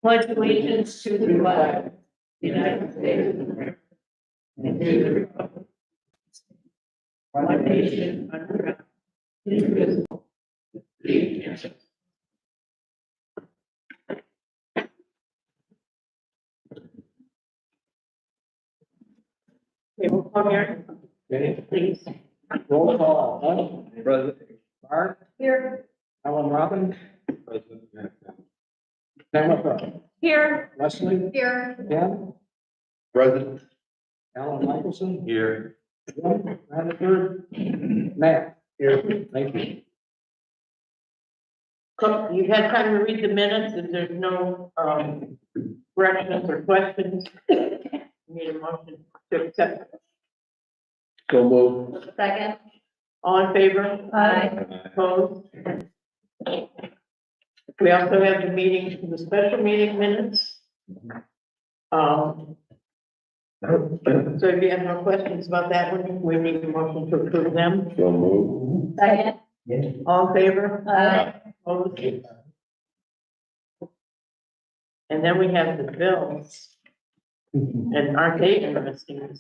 Pledge allegiance to the flag of the United States of America and to the republic, one nation under God, indivisible, with liberty and justice. Okay, we'll come here, Okay, please. roll call. President Mark, Here. Alan Robin, President. Pamela, Here. Leslie, Here. Ken, President. Alan Michelson, Here. Jim Rutherford, Matt. Here. Thank you. You've had time to read the minutes, if there's no, corrections or questions. Need a motion to accept. So move. Second. All in favor? Aye. Opposed? We also have the special meeting minutes. So if you have no questions about that one, we need a motion to approve them. So move. Second. All in favor? Aye. Opposed? And then we have the bills, and aren't they interesting?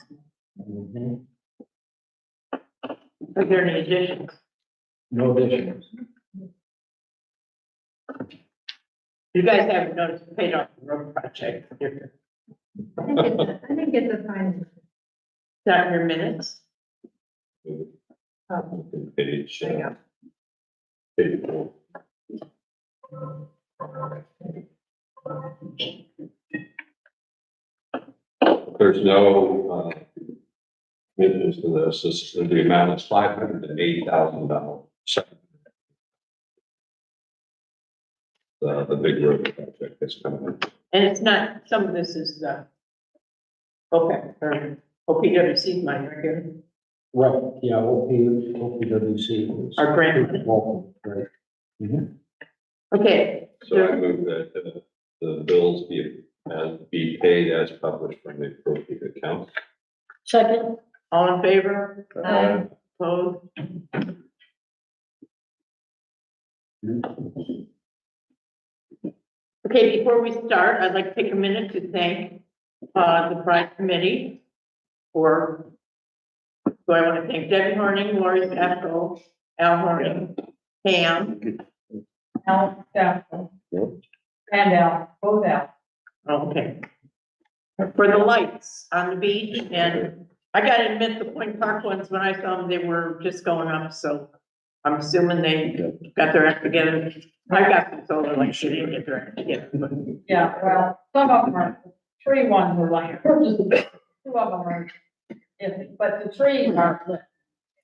Are there any additions? No additions. You guys haven't noticed we paid off the road project. I think it's a fine. Got your minutes? Page, There you go. page 4. There's no, witness to this. This is the amount is $580,000. The big road project that's coming. And it's not, some of this is, okay, or OPWC money right here, Right, yeah, OPWC. our grant money. Right. Mhm. Okay, So I move that the bills be paid as published from the appropriate account. second, all in favor? Aye. Opposed? Okay, before we start, I'd like to take a minute to thank, the Pride Committee for, so I want to thank Debbie Horning, Lori Staffel, Al Horning, Pam. Al, yeah. Yep. And Al, both Al. Okay. For the lights on the beach, and I gotta admit, the Point Park ones, when I saw them, they were just going up, so I'm assuming they got their act together. I got some solar, like, she didn't get their act together, but Yeah, well, some of them are, tree ones are like, two of them are, but the trees are lit.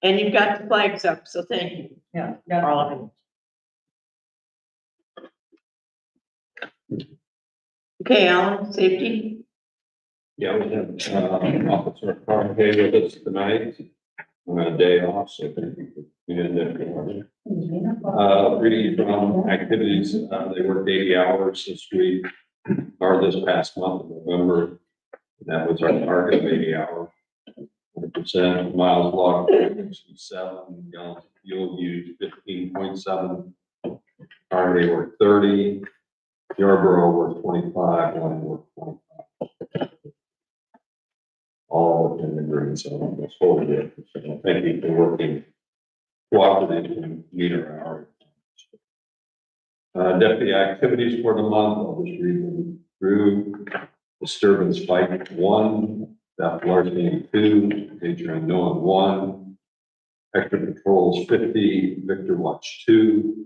and you've got the flags up, so thank you, Yeah. all of them. Okay, Alan, safety, Yeah, we have, Officer Carnegie with us tonight, on a day off, so thank you for being there. Reading from activities, they worked 80 hours this week, or this past month of November. That was our target of 80 hours. 100% miles logged, 67 gallons of fuel used, 15.7. Carnegie worked 30, Yarborough worked 25, and worked 25. All in the green zone, that's whole year. So thank you for working cooperative and meter hour. Deputy activities for the month, I'll just read them through. Disturbance fight 1, theft larceny 2, danger unknown 1, extra patrols 50, Victor watch 2,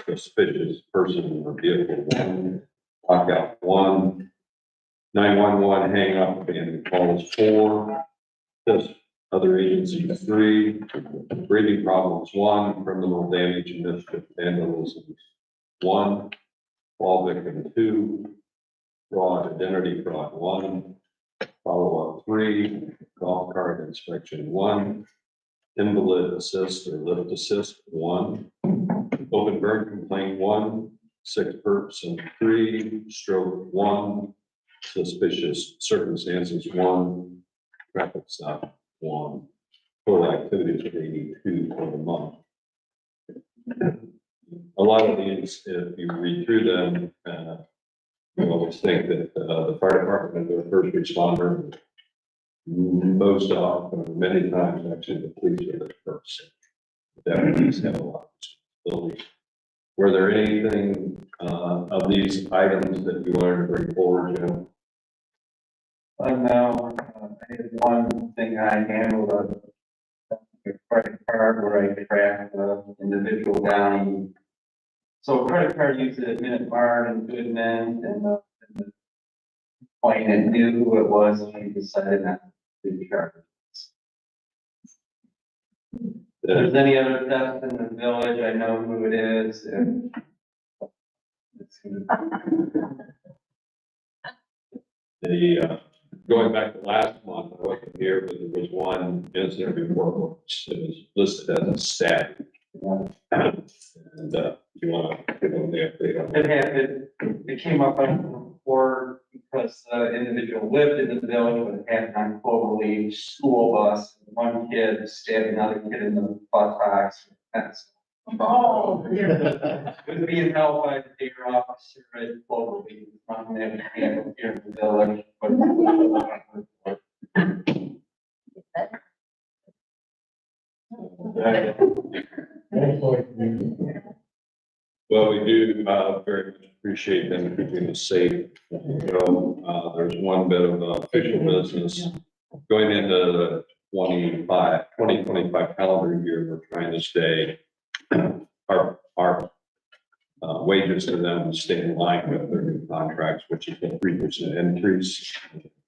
suspicious person or vehicle 1, lockout 1, 911 hang up and calls 4, just other agencies 3, breathing problems 1, criminal damage and mischief vandalism 1, fall victim 2, fraud, identity fraud 1, follow-up 3, golf cart inspection 1, invalid assist or lift assist 1, open burn complaint 1, sick person 3, stroke 1, suspicious circumstances 1, traffic stop 1. Total activities of 82 for the month. A lot of these, if you read through them, you know, always think that, the fire department is the first responder. Most often, many times, actually, the police are the first. Deputies have a lot of responsibilities. Were there anything, of these items that you wanted to bring forward, Jim? No, I had one thing I handled, a credit card where I track the individual down. So a credit card user at Minute Bar and Goodman and the client knew who it was, and he decided not to charge. If there's any other theft in the village, I know who it is. Going back to last month, I wasn't here, but there was one incident before, which was listed as a static. And, you want to give them the update on It that? happened, it came up on the report because the individual lived in the village, but had an unquotably school bus. One kid stabbed another kid in the buttocks. That's Oh, it was being held by the dear officer at Cloverleaf, from there here in the village. Well, we do, very much appreciate them keeping us safe. You know, there's one bit of official business going into the 2025 calendar year. We're trying to stay, our wages to them stay in line with their new contracts, which is a 3% increase.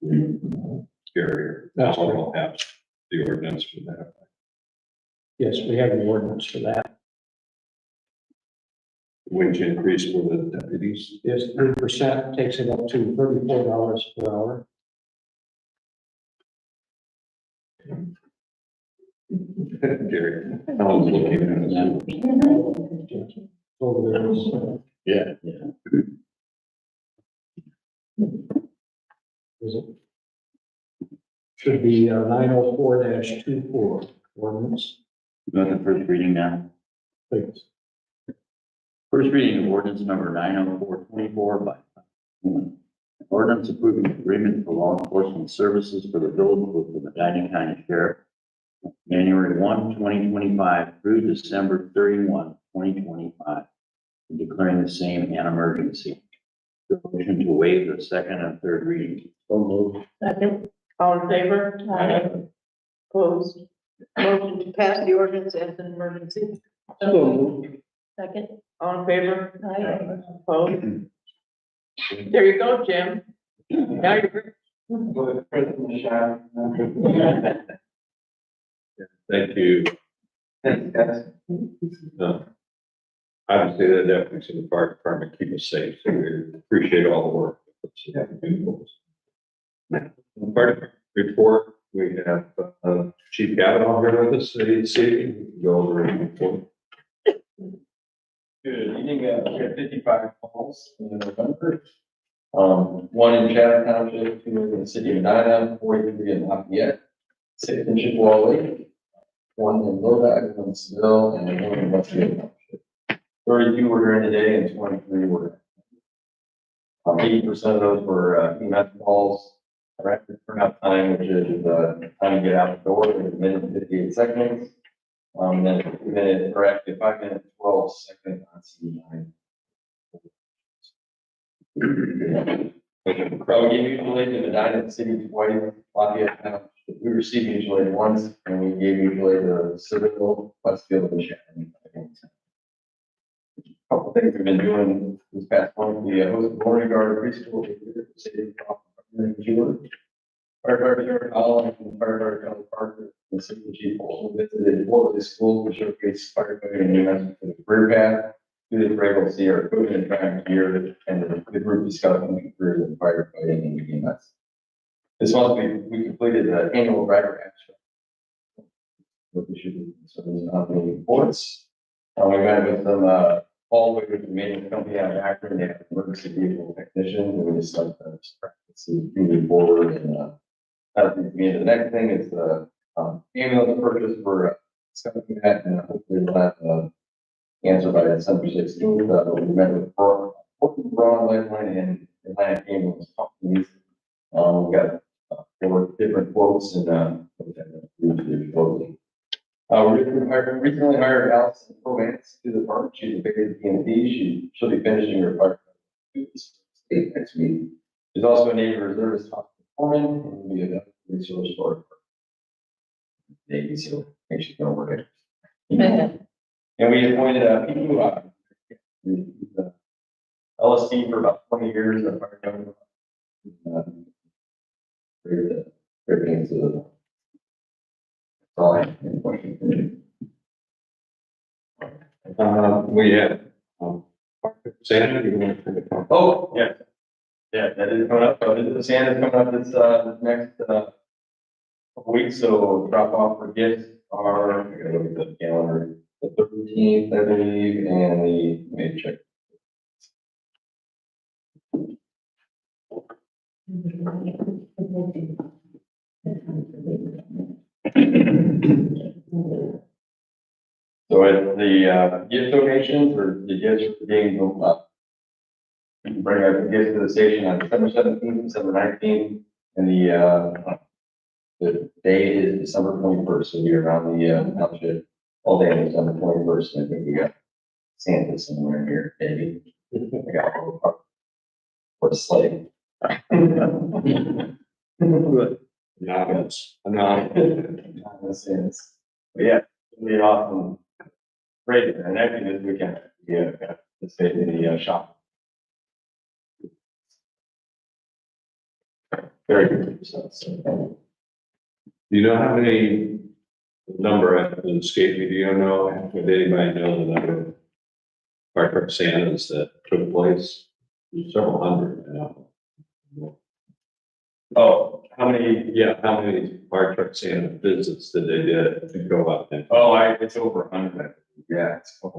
Scarier. That's So we'll have the ordinance for that. Yes, we have an ordinance for that. Wage increase for the deputies. Yes, 3% takes it up to $34 per hour. Gary, I was looking at it. Over there. Yeah. Is it? Should be 904-24 ordinance. Go to the first reading now. Please. First reading of ordinance number 90424 by an ordinance approving agreement for law enforcement services for the village with the Medina County Sheriff, January 1, 2025 through December 31, 2025, and declaring the same an emergency. The motion to waive the second and third reading. So moved. second, all in favor? Aye. Opposed? Motion to pass the ordinance as an emergency. So moved. Second, all in favor? Opposed? There you go, Jim. Now you're. With President Shah. Thank you. Thanks, guys. Obviously, the deputies in the fire department keep us safe, so we appreciate all the work. The fire department report, we have Chief Gavin here with us today, this evening. We can go over it. report. Good evening, we had 55 calls in November. One in Chatham Township, 2 in the city of Medina, 43 in Lafayette, 6 in Chippewa Lake, 1 in Lodi, 1 in Seville, and 1 in Westfield Township. 32 were during the day and 23 were. 80% of those were EMS calls. Record turnout time, which is time to get out the door, is a minute and 58 seconds. Then a minute, or actually 5 minutes, 12 seconds on C9. We gave mutual aid to Medina, the city twice, Lafayette Township. We received mutual aid once, and we gave mutual aid to Civil, Westfield, and Chatham. Couple things we've been doing this past month, we hosted Morning Guard preschool. Firefighter Jared Allen and firefighter Kelly Parker, the city chief also visited four of the schools to showcase firefighting and EMS for the career path. Through this, we're able to see our equipment and training gear and the group discussing careers in firefighting and EMS. This month, we completed the annual driver abstract. What we should do, so there's not many reports. We met with some, Paul, which is the main company out of Akron, they have an emergency vehicle technician, and we discussed that, see, moving forward, and, that brings me to the next thing is the, ambulance purchase for, discussing that, and hopefully we'll have, answer by December 16th, we met with Ron Lifeline and Atlantic came with companies. We got 4 different quotes and, we recently hired Allison Provence to the park. She's a big PNP. She'll be finishing her park next week. She's also a Navy reservist foreman and will be a resource for Navy, so I think she's gonna work it. And we appointed people who LSD for about 20 years. Fire government. Great things to the. That's all I have. Any questions? We have, Santa, you want to talk? Oh, yeah. Yeah, that is coming up. The Santa's coming up this next couple weeks, so drop off for gifts are, I gotta look at the calendar, the 13th, I believe, and let me check. So at the gift donations or the gifts for being up. You can bring our gifts to the station on December 17th, December 19th, and the day is December 21st, so we're around the township all day on December 21st, and I think we got Santa somewhere here, maybe. I got a little part for a sleigh. Anonymous. Not in a sense. But yeah, it'll be an awesome. Great, and actually this weekend, this day in the shop. Very good. So, Do you know how many number at the escape me? Do you know, would anybody know the number of fire truck Santas that took place? Several hundred now. oh, how many? Yeah, how many fire truck Santa visits did they did to go out there? Oh, it's over 100. Yeah, it's I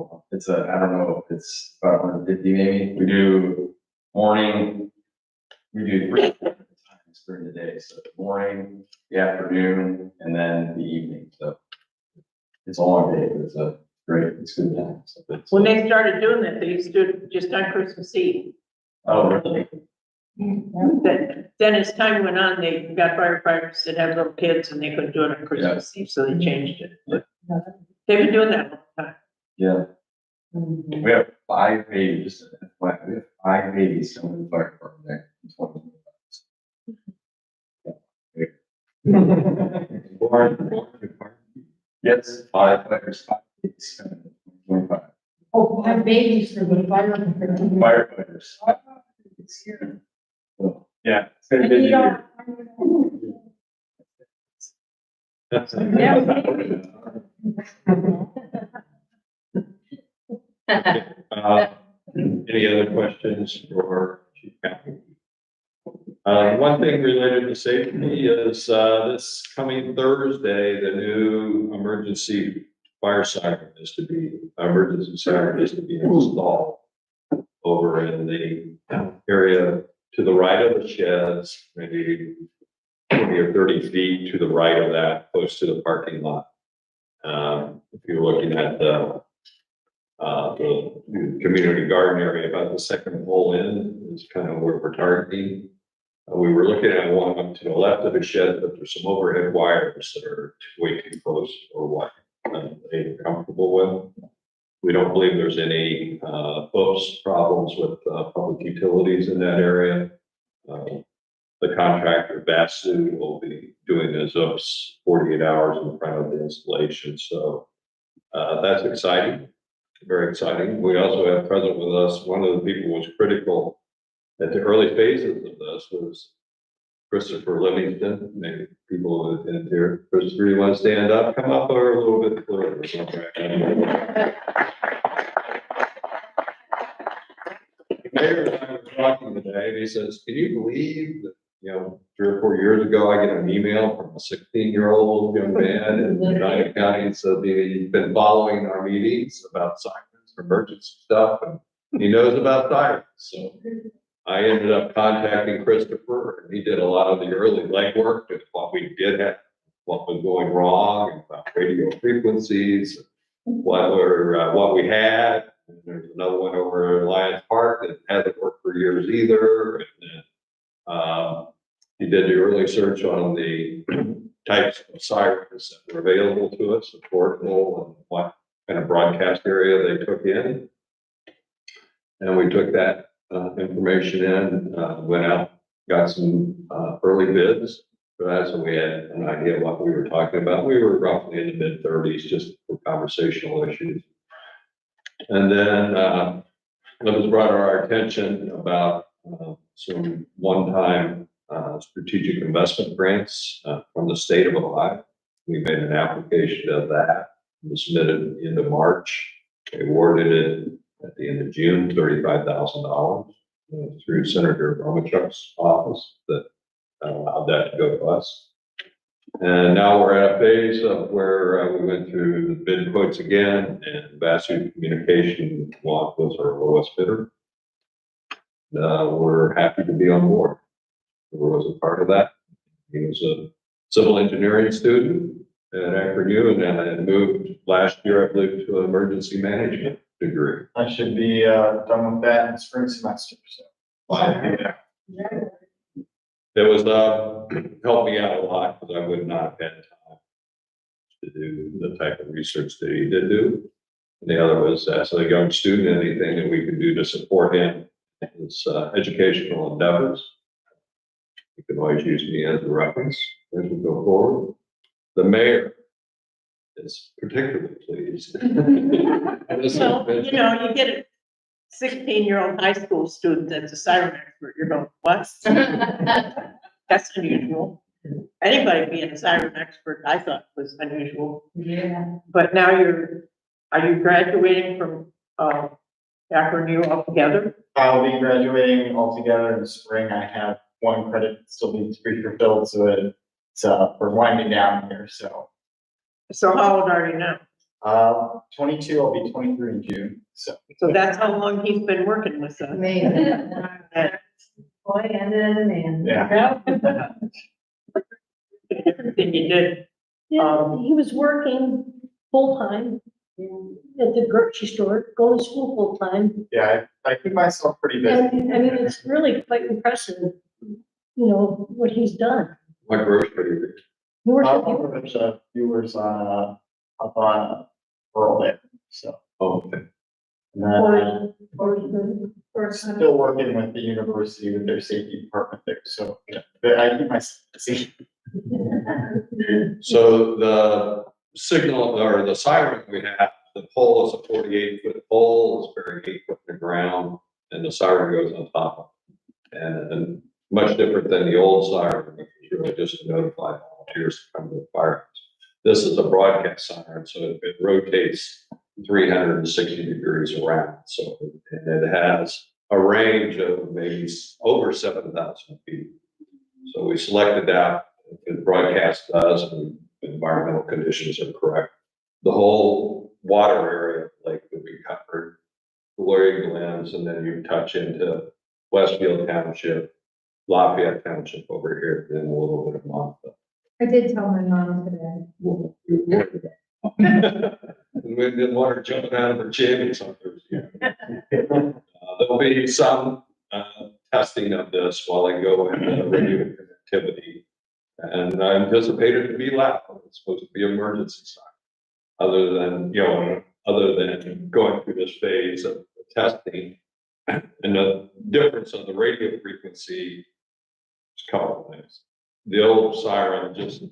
don't know, it's about 150 maybe. We do morning, we do 3 times during the day. So the morning, the afternoon, and then the evening. So it's a long day, but it's good time. So When they started doing that, they used to do it just on Christmas Eve. oh, really? Then as time went on, they got firefighters that had little kids and they couldn't do it on Christmas Eve, so they changed it. They've been doing that all the time. Yeah. We have 5 babies. We have 5 babies coming to the fire department there. in 2025. Yes, 5 fighters, 5 babies. 25 Oh, 5 babies for the fire. firefighters. So, yeah, it's been a And busy you year. Any other questions for Chief Captain? One thing related to safety is, this coming Thursday, the new emergency siren is to be installed over in the area to the right of the sheds, maybe 20 or 30 feet to the right of that, close to the parking lot. If you're looking at the community garden area, about the second hole in is kind of where we're targeting. We were looking at one up to the left of the shed, but there's some overhead wires that are way too close or what they're comfortable with. We don't believe there's any oops problems with public utilities in that area. The contractor, Basu, will be doing his oops 48 hours in front of the installation. So that's exciting, very exciting. We also have present with us, one of the people who was critical at the early phases of this was Christopher Livingston. Maybe people in here, Christopher, you want to stand up, come up or a little bit further. The mayor and I were talking today, and he says, can you believe that, 3 or 4 years ago, I get an email from a 16-year-old young man in Medina County, and said he's been following our meetings about sirens, emergency stuff, and he knows about sirens. So I ended up contacting Christopher, and he did a lot of the early legwork with what we did have, what was going wrong, and about radio frequencies, what we had. And there's another one over in Lions Park that hasn't worked for years either. And He did the early search on the types of sirens that were available to us, affordable, and what kind of broadcast area they took in. And we took that information in, went out, got some early bids for that, so we had an idea of what we were talking about. We were roughly in the mid-30s, just for conversational issues. And then it was brought to our attention about some one-time strategic investment grants from the state of Ohio. We made an application of that, we submitted into March. They awarded it at the end of June, $35,000 through Senator Romachuk's office that allowed that to go to us. And now we're at a phase of where we went through the bid quotes again, and Vasu Communication was our lowest bidder. We're happy to be on board. Who was a part of that. He was a civil engineering student at Akron U, and then moved last year, I believe, to an emergency management degree. I should be done with that in spring semester, so. It was helped me out a lot, because I would not have had time to do the type of research that he did do. And the other was, as a young student, anything that we could do to support him in his educational endeavors. You can always use me as a reference as we go forward. The mayor is particularly pleased. Well, you know, you get a 16-year-old high school student that's a siren expert, you're going, what? That's unusual. Anybody being a siren expert, I thought was unusual. Yeah. But now are you graduating from Akron U altogether? I'll be graduating altogether in the spring. I have one credit that still needs to be fulfilled, so it's we're winding down here, so. So how old are you now? 22, I'll be 23 in June, so. So that's how long he's been working with us. Amazing. Boy, ended as a man. Yeah. Everything you did. Yeah, he was working full-time at the grocery store, going to school full-time. Yeah, I keep myself pretty busy. And I mean, it's really quite impressive, you know, what he's done. My grocery. He works I'll at put the viewers on, up on rural there, so. Oh, okay. And then, or still working with the university with their safety department there, so, yeah, but I keep myself busy. So the signal or the siren we have, the pole is a 48-foot pole, it's buried 8 foot in the ground, and the siren goes on top of it. And much different than the old siren, which was really just to notify volunteers to come to the fire. This is a broadcast siren, so it rotates 360 degrees around. So, and it has a range of maybe over 7,000 feet. So we selected that, the broadcast does, and environmental conditions are correct. The whole water area, like that we covered, Gloria Glens, and then you touch into Westfield Township, Lafayette Township over here, then a little bit of Montville. I did tell my mom today. We didn't want her jumping out of her jammies on Thursday. There'll be some testing of this while I go into radio connectivity. And I anticipate it to be loud. It's supposed to be emergency sign. Other than, you know, other than going through this phase of testing. And the difference of the radio frequency is a couple of things. The old siren, just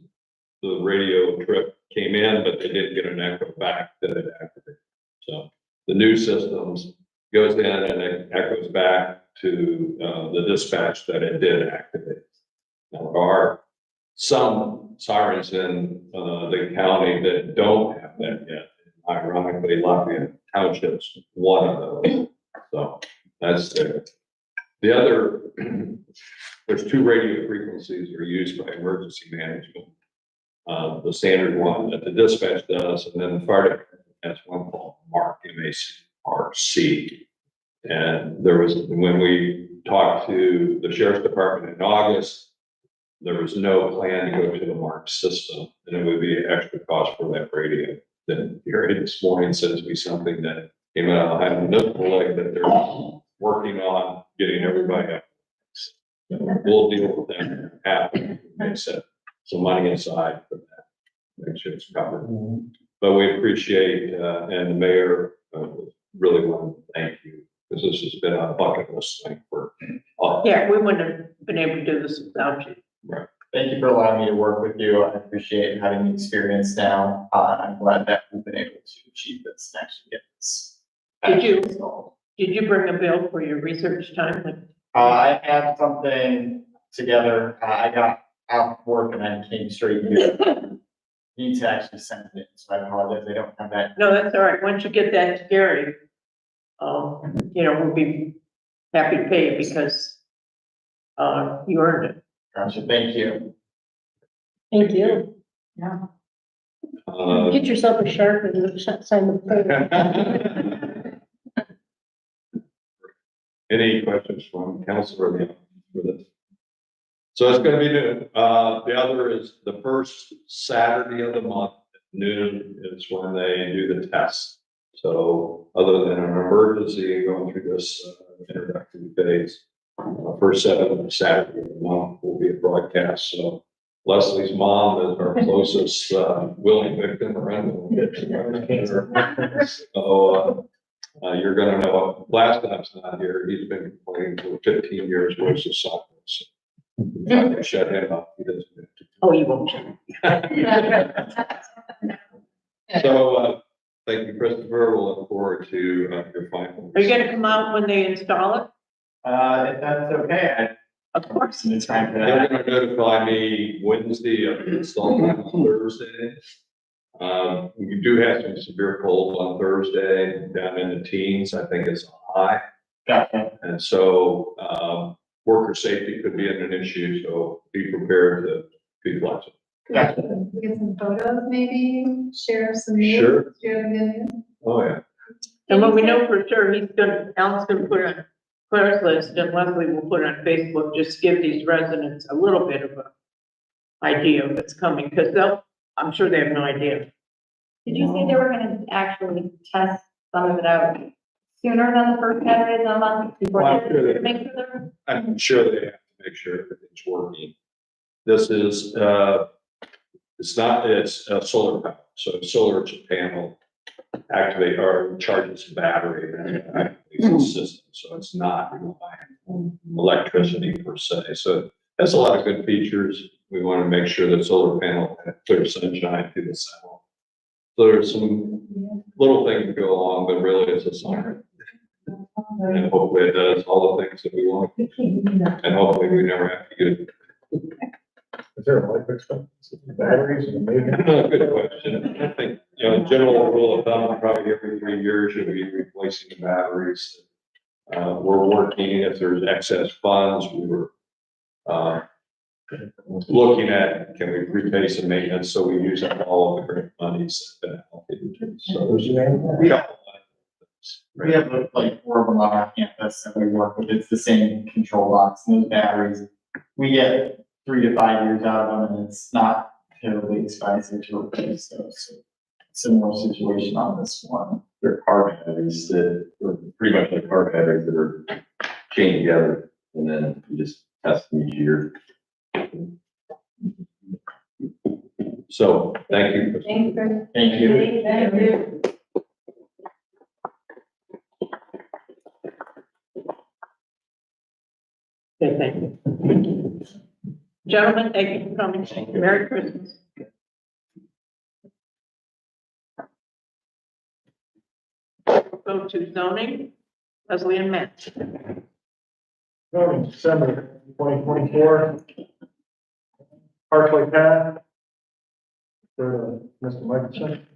the radio trip came in, but they didn't get an echo back that it activated. So the new systems goes in and it echoes back to the dispatch that it did activate. Now, there are some sirens in the county that don't have that yet. Ironically, Lafayette Township's one of those. So that's the other. There's 2 radio frequencies that are used by emergency management. The standard one that the dispatch does, and then the fire department has one called MARC, M-A-C-R-C. And there was, when we talked to the sheriff's department in August, there was no plan to go to the MARC system, and it would be an extra cost for that radio. Then here this morning sends me something that came out of the municipal leg that they're working on getting everybody up. We'll deal with them after, they set some money aside for that, make sure it's covered. But we appreciate, and the mayor, really want to thank you, because this has been a bucket list thing for. Yeah, we wouldn't have been able to do this without you. Thank you for allowing me to work with you. I appreciate having the experience now. I'm glad that we've been able to achieve this and actually get this. Did you bring a bill for your research time? I have something together. I got out of work and then came straight here. Need to actually send it, so I apologize. I don't have that. No, that's all right. Once you get that to Gary, we'll be happy to pay you because you earned it. Gotcha. Thank you. Thank you. Yeah. Get yourself a sharp and sign the paper. Any questions from council or the for this? So it's gonna be noon. The other is the first Saturday of the month at noon is when they do the test. So other than an emergency going through this introductory phase, first Saturday of the month will be a broadcast. So Leslie's mom is our closest willing victim or unwilling victim. So you're gonna know, last time's not here, he's been complaining for 15 years worth of soccer. So I'm gonna shut him up. He doesn't have to. Oh, you won't. So, thank you, Christopher. We'll look forward to your final. Are you gonna come out when they install it? If that's okay, Of course. some time for They're that. gonna notify me Wednesday of the install time on Thursday. We do have some severe cold on Thursday, down in the teens, I think it's high. Gotcha. And so, worker safety could be an issue, so be prepared to be flexible. Gotcha. Get some photos, maybe share some Sure. news, share the video. Oh, yeah. And what we know for sure, Alan's gonna put on Claire's list and Leslie will put on Facebook, just give these residents a little bit of a idea of what's coming, because I'm sure they have no idea. Did you say they were gonna actually test some of it out sooner than the first Saturday of the month before Well, I'm sure they they- make sure they're? I'm sure they have to make sure everything's working. This is, it's a solar panel, so solar panel activate or charges the battery and activates the system, so it's not relying on electricity per se. So that's a lot of good features. We want to make sure that solar panel has clear sunshine through the cell. So there's some little things that go along, but really it's a siren. And hopefully it does all the things that we want, and hopefully we never have to get it. Is there a life expectancy? Batteries and maybe? Good question. I think, general rule of thumb, probably every 3 years you'll be replacing the batteries. We're working, if there's excess funds, we were, looking at, can we repay some maintenance, so we use up all of the grant monies that have been allocated to us. So there's a couple of things. We have like 4 of them on our campus that we work with. It's the same control box and those batteries. We get 3 to 5 years out of them and it's not terribly expensive to replace those. So similar situation on this one. They're car batteries that are pretty much like car batteries that are chained together and then you just test them each year. So, thank you. Thank you, Chris. Thank you. Thank you. Okay, thank you. Gentlemen, thank you for coming. Merry Christmas. Go to zoning, Leslie and Matt. December 2024. Parkway Path. For Mr. Michelson.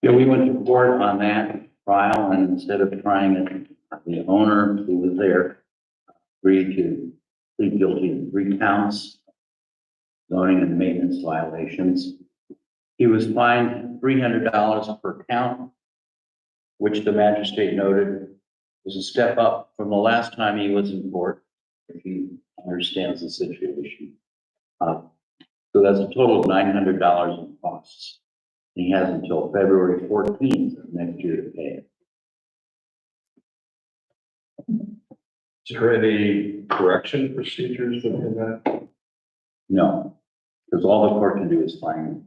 Yeah, we went to court on that trial, and instead of trying it, the owner who was there agreed to plead guilty to 3 counts, zoning and maintenance violations. He was fined $300 per count, which the magistrate noted was a step up from the last time he was in court. If he understands the situation. So that's a total of $900 in costs. He has until February 14th of next year to pay it. Is there any correction procedures within that? No, because all the court can do is fine.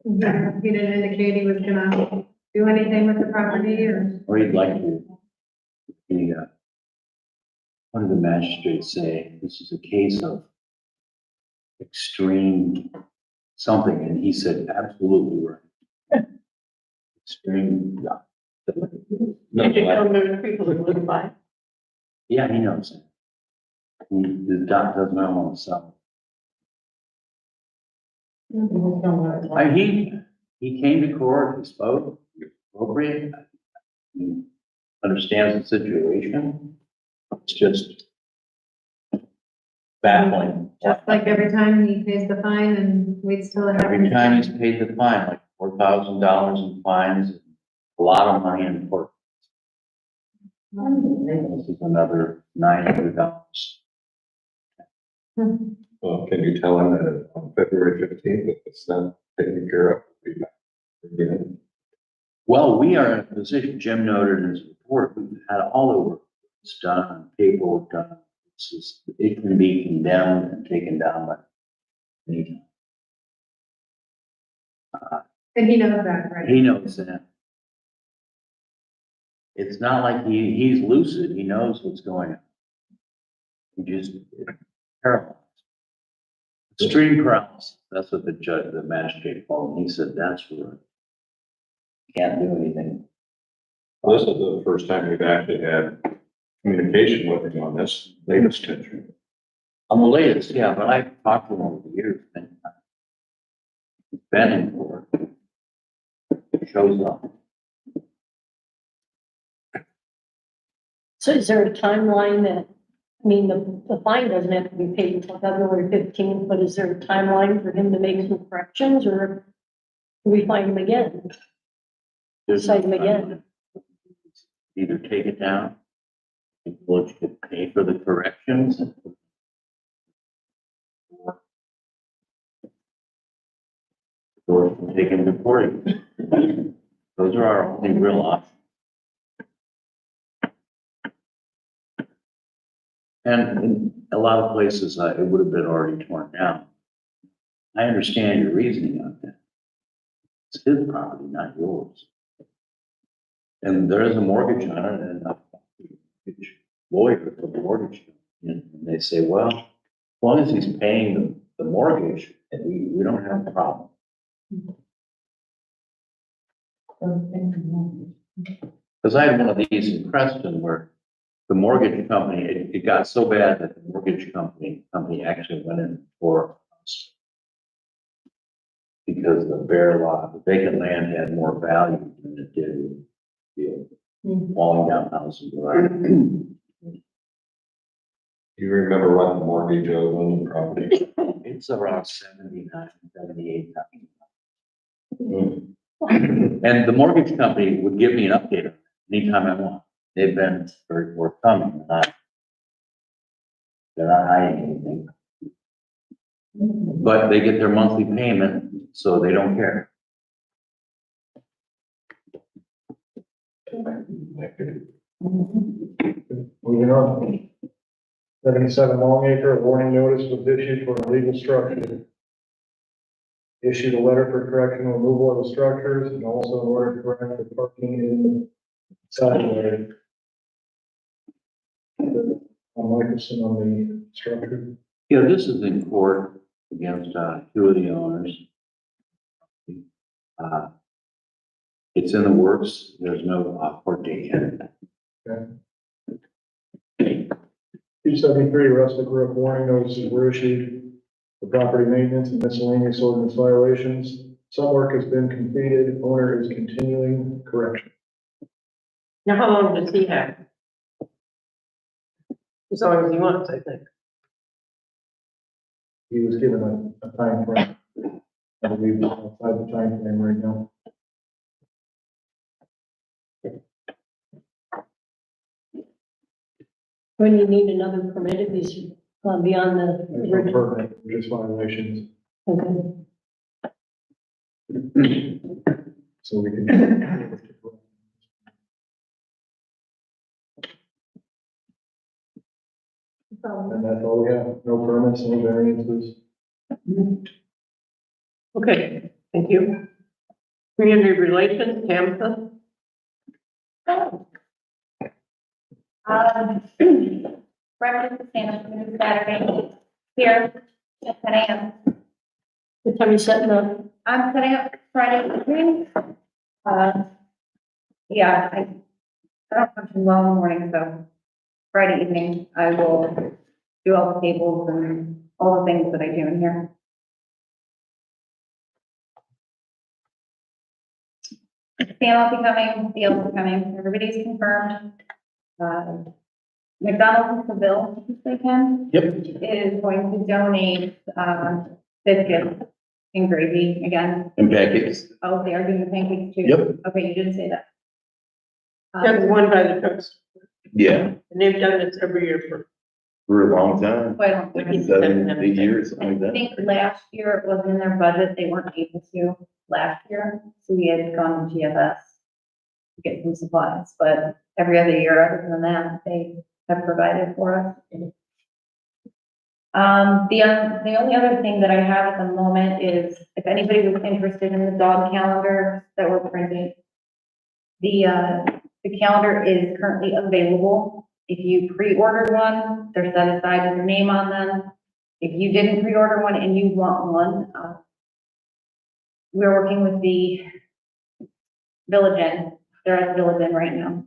He didn't indicate he was gonna do anything with the property or? Or he'd like to. He, what did the magistrate say? This is a case of extreme something, and he said, absolutely right. Extreme, yeah. No, Did you I- tell the people who live by? yeah, he knows it. The doc does not want to sell. He came to court, he spoke, appropriate. He understands the situation. It's just baffling. Just like every time he pays the fine and waits till it happens. Every time he's paid the fine, like $4,000 in fines, a lot of money in court. This is another $900. Well, can you tell him that on February 15th, if it's not taken care of, we'll be back again? Well, we are in a position, Jim noted in his report, we've had all the work it's done, paperwork done. It's just, it can be condemned and taken down by any time. And he knows that, right? He knows that. It's not like he's lucid, he knows what's going on. He just paralyzed. Extreme paralysis, that's what the magistrate called him. He said, that's where can't do anything. This is the first time we've actually had communication with him on this latest entry. On the latest, yeah, but I've talked to him over the years, many times. He's been in court. Shows up. So is there a timeline that, I mean, the fine doesn't have to be paid until February 15th, but is there a timeline for him to make some corrections, or do we find him again? Cite him again? Either take it down, the village could pay for the corrections. Or take him to court. Those are our only real options. And in a lot of places, it would have been already torn down. I understand your reasoning on that. It's his property, not yours. And there is a mortgage on it, and a lawyer for the mortgage, and they say, well, as long as he's paying the mortgage, we don't have a problem. Because I had one of these in Preston where the mortgage company, it got so bad that the mortgage company actually went in for us. Because the bare lot, the vacant land had more value than it did the falling down houses. Do you remember what the mortgage owed on the property? It's around 79, 78,000. And the mortgage company would give me an update on it anytime I want. They've been very forthcoming. They're not hiding anything. But they get their monthly payment, so they don't care. Moving on. 77 Longacre, a warning notice was issued for illegal structure. Issued a letter for correction and removal of the structures and also an order to correct the parking in the side area. Michelson on the structure. Yeah, this is in court against two of the owners. It's in the works. There's no court date yet. Okay. 273 rustic roof warning notices were issued for property maintenance and miscellaneous ordinance violations. Some work has been completed. Owner is continuing correction. Now, how long does he have? As long as he wants, I think. He was given a time frame. I believe it's outside the time frame right now. When you need another permit, if he's gone beyond There's the no original. permit, just violations. Okay. So we can. And that's all we have, no permits, no variances. Okay, thank you. Community relations, Tampa? Breakfast is Santa Cruz Saturday here at 10 a.m. What time are you setting up? I'm setting up Friday evening. Yeah, I don't function well in the morning, so Friday evening, I will do all the tables and all the things that I do in here. Sam will be coming, Dale will be coming, everybody's confirmed. McDonald's in Seville, if they can. Yep. Is going to donate, biscuits and gravy again. And pancakes. Oh, they are doing the pancakes too? Yep. Okay, you didn't say that. That's one by the trucks. Yeah, And they've done this every year for a long time, Quite a long like time. 7, 8 years, something like I that. think last year it was in their budget, they weren't able to last year, so we had gone to GFS to get some supplies, but every other year other than that, they have provided for us. The only other thing that I have at the moment is if anybody was interested in the dog calendar that we're printing, the calendar is currently available. If you pre-ordered one, they're set aside with your name on them. If you didn't pre-order one and you want one, we're working with the Village Inn. They're at the Village Inn right now.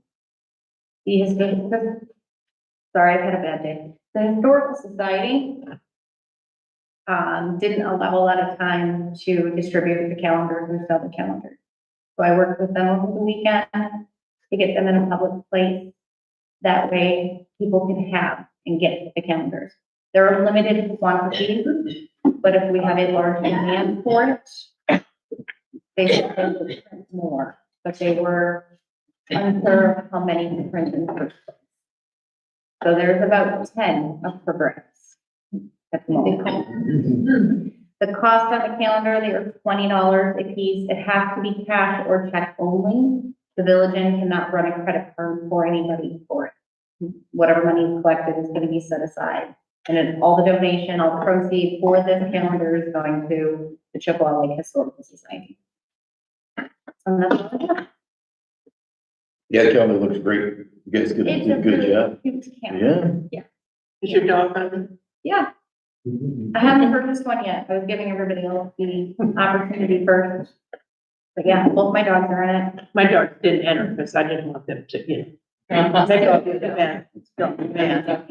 Sorry, I've had a bad day. The Historical Society didn't allow a lot of time to distribute the calendars and sell the calendars. So I worked with them over the weekend to get them in a public place. That way people can have and get the calendars. There are limited quantities, but if we have a large demand for it, they should print more, but they were unsure of how many to print in the first place. So there's about 10 up for grabs at the moment. The cost of the calendar, they are $20 a piece. It has to be cash or check only. The Village Inn cannot run a credit card for anybody for it. Whatever money is collected is going to be set aside. And then all the donation, all the proceeds for this calendar is going to the Chippewa Lake Historical Society. And that's all I have. Yeah, the calendar looks great. You guys did It's a a good really job. cute calendar. Yeah. Is your dog on? Yeah, I haven't purchased one yet. I was giving everybody else the opportunity first. But yeah, both my dogs are in it. My dog didn't enter because I didn't want them to, you know. Make up the event. Don't be mad.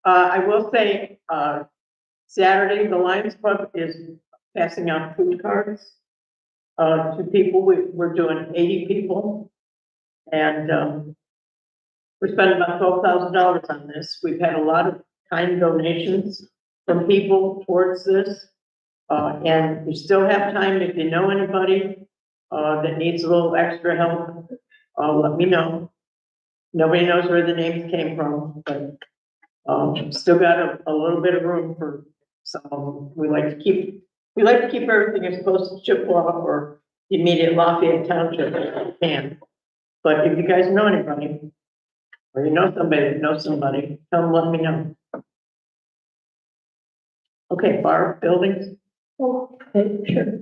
I will say, Saturday, the Lions Club is passing out food cards, to people. We're doing 80 people. And, we're spending about $12,000 on this. We've had a lot of kind donations from people towards this. And we still have time. If you know anybody, that needs a little extra help, let me know. Nobody knows where the names came from, but, still got a little bit of room for some of them. We like to keep everything as close to Chippewa or the immediate Lafayette Township as we can. But if you guys know anybody, or you know somebody that knows somebody, tell them, let me know. Okay, Barb, buildings. Okay, sure.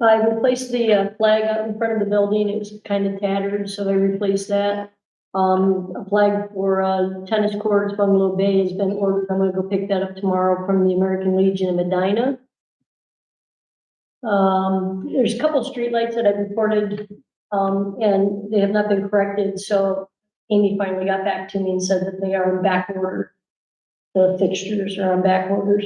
I replaced the flag out in front of the building. It was kind of tattered, so I replaced that. A flag for tennis courts, Bungalow Bay has been ordered. I'm gonna go pick that up tomorrow from the American Legion in Medina. There's a couple streetlights that I reported, and they have not been corrected, so Amy finally got back to me and said that they are on back order. The fixtures are on back orders.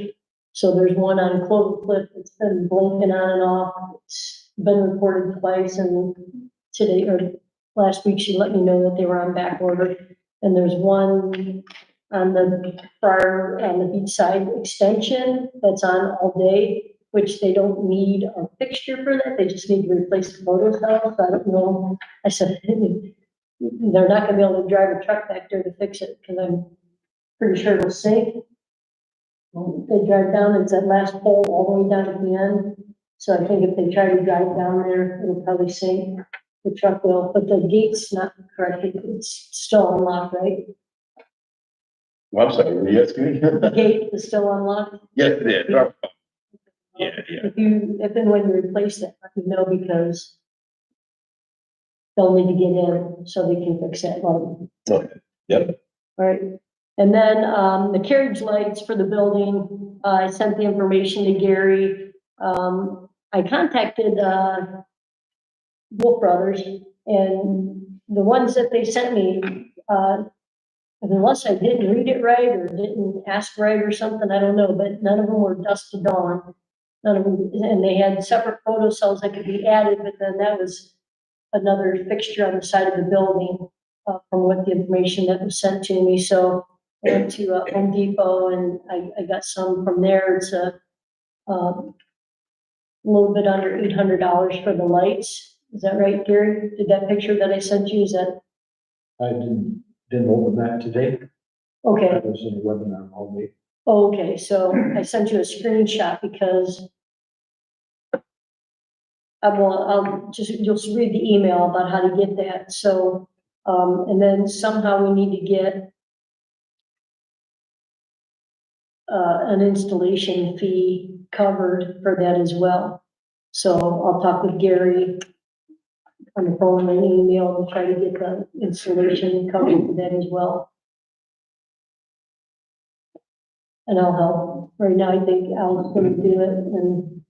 So there's one on Clover Cliff that's been blinking on and off. It's been reported twice, and today or last week she let me know that they were on back order. And there's one on the beachside extension that's on all day, which they don't need a fixture for that. They just need to replace the motor cell. So I don't know. I said, they're not gonna be able to drive a truck back there to fix it because I'm pretty sure it'll sink. They drive down, it's that last pole all the way down at the end. So I think if they try to drive down there, it'll probably sink. the truck will, but the gate's not correct, it's still unlocked, right? Well, I'm sorry, were you asking me? The gate is still unlocked? Yes, it is. Yeah, yeah. If and when you replace it, let me know because they'll need to get in so they can fix that light. Okay, yep. All right, and then, the carriage lights for the building, I sent the information to Gary. I contacted, Wolf Brothers, and the ones that they sent me, unless I didn't read it right or didn't ask right or something, I don't know, but none of them were dusk to dawn. None of them, and they had separate photo cells that could be added, but then that was another fixture on the side of the building, from what the information that was sent to me. So I went to Home Depot and I got some from there. It's a little bit under $800 for the lights. Is that right, Gary? Did that picture that I sent you, is that, I didn't open that today. okay? I was in a webinar all week. Okay, so I sent you a screenshot because I'll just, you'll read the email about how to get that. So, and then somehow we need to get an installation fee covered for that as well. So I'll talk with Gary on the phone and email to try to get the installation covered for that as well. And I'll help. Right now, I think Al's gonna do it and